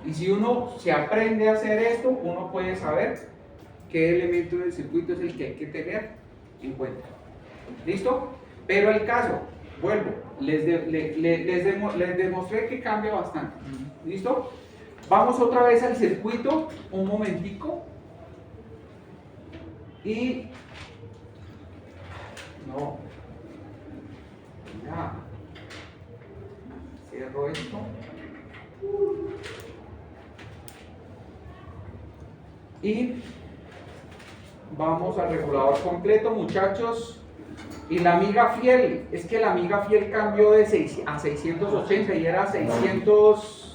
Y si uno se aprende a hacer esto, uno puede saber qué elemento del circuito es el que hay que tener en cuenta. ¿Listo? Pero el caso, vuelvo, les demostré que cambia bastante. ¿Listo? Vamos otra vez al circuito, un momentico. Y... no. Ya. Cierro esto. Y vamos al regulador completo, muchachos. Y la amiga fiel, es que la amiga fiel cambió de 6 a 680 y era 622.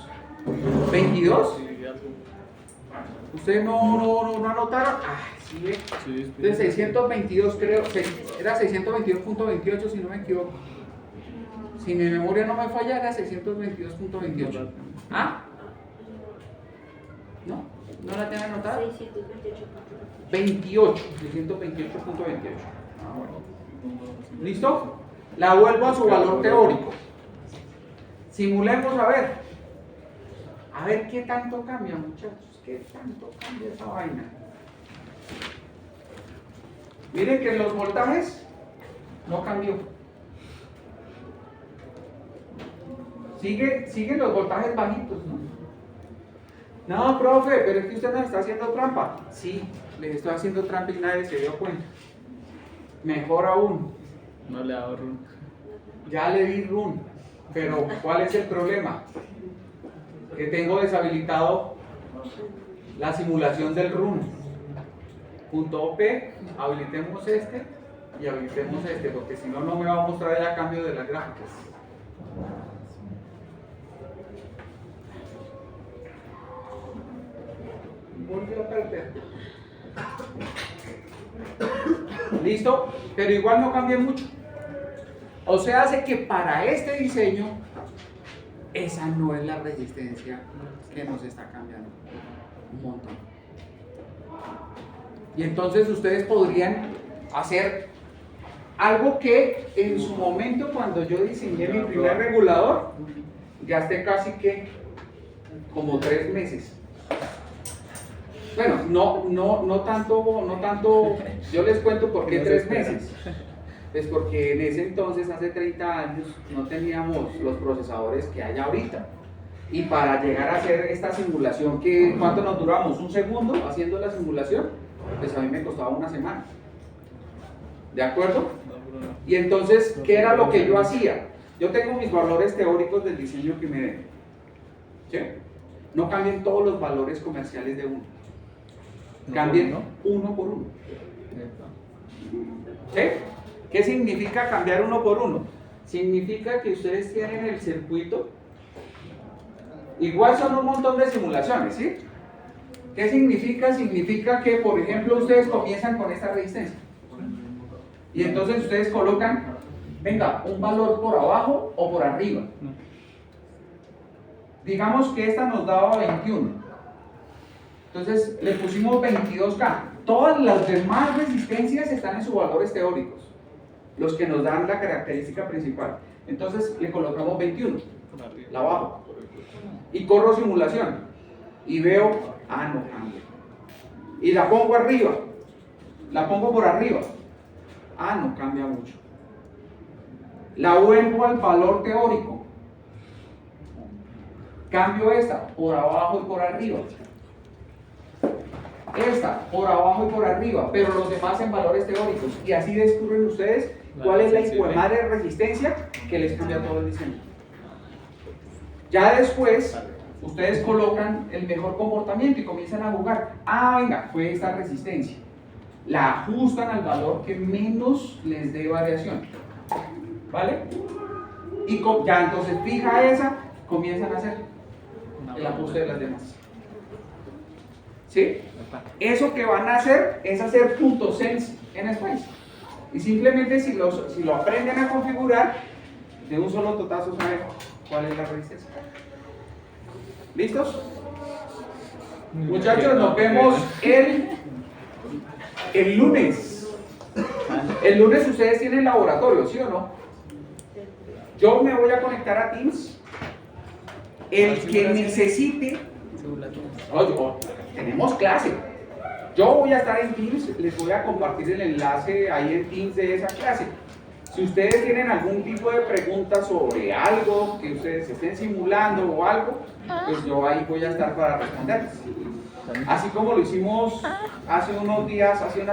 ¿Ustedes no anotaron? Sí, ve. De 622 creo, era 622.28 si no me equivoco. Si mi memoria no me falla, era 622.28. ¿No? ¿No la tienen anotada? 628.28. Bueno. ¿Listo? La vuelvo a su valor teórico. Simulemos a ver qué tanto cambia, muchachos, qué tanto cambia esa vaina. Miren que en los voltajes no cambió. Siguen los voltajes bajitos, ¿no? No, profe, pero es que usted nos está haciendo trampa. Sí, les estoy haciendo trampa y nadie se dio cuenta. Mejor aún. No le hago run. Ya le di run, pero ¿cuál es el problema? Que tengo deshabilitado la simulación del run. Punto OP, habilitemos este y habilitemos este, porque si no, no me va a mostrar ya cambio de las gráficas. Volvió a perder. ¿Listo? Pero igual no cambia mucho. O sea, hace que para este diseño, esa no es la resistencia que nos está cambiando. Un montón. Y entonces ustedes podrían hacer algo que en su momento, cuando yo diseñé mi primer regulador, gasté casi que como 3 meses. Bueno, no tanto, yo les cuento por qué 3 meses. Pues porque en ese entonces, hace 30 años, no teníamos los procesadores que hay ahorita. Y para llegar a hacer esta simulación, ¿cuánto nos duramos? ¿1 segundo haciendo la simulación? Pues a mí me costaba 1 semana. ¿De acuerdo? Y entonces, ¿qué era lo que yo hacía? Yo tengo mis valores teóricos del diseño que me den. ¿Sí? No cambien todos los valores comerciales de uno. Cambien uno por uno. ¿Sí? ¿Qué significa cambiar uno por uno? Significa que ustedes tienen el circuito, igual son un montón de simulaciones, ¿sí? ¿Qué significa? Significa que, por ejemplo, ustedes comienzan con esta resistencia y entonces ustedes colocan, venga, un valor por abajo o por arriba. Digamos que esta nos daba 21. Entonces le pusimos 22K. Todas las demás resistencias están en sus valores teóricos, los que nos dan la característica principal. Entonces le colocamos 21, la bajo. Y corro simulación. Y veo, no cambia. Y la pongo arriba. La pongo por arriba. No cambia mucho. La vuelvo al valor teórico. Cambio esta por abajo y por arriba. Esta por abajo y por arriba, pero los demás en valores teóricos. Y así descubren ustedes cuál es la hijo de madre resistencia que les cambia todo el diseño. Ya después, ustedes colocan el mejor comportamiento y comienzan a jugar. Ah, venga, fue esta resistencia. La ajustan al valor que menos les dé variación. ¿Vale? Y ya entonces fija esa, comienzan a hacer el ajuste de las demás. ¿Sí? Eso que van a hacer es hacer puntos sense en Spice. Y simplemente si lo aprenden a configurar, de un solo totazo saben cuál es la resistencia. ¿Listos? Muchachos, nos vemos el lunes. El lunes ustedes tienen laboratorio, ¿sí o no? Yo me voy a conectar a Teams. El que necesite. Tenemos clase. Yo voy a estar en Teams, les voy a compartir el enlace ahí en Teams de esa clase. Si ustedes tienen algún tipo de pregunta sobre algo que ustedes estén simulando o algo, pues yo ahí voy a estar para responderles. Así como lo hicimos hace unos días, hace una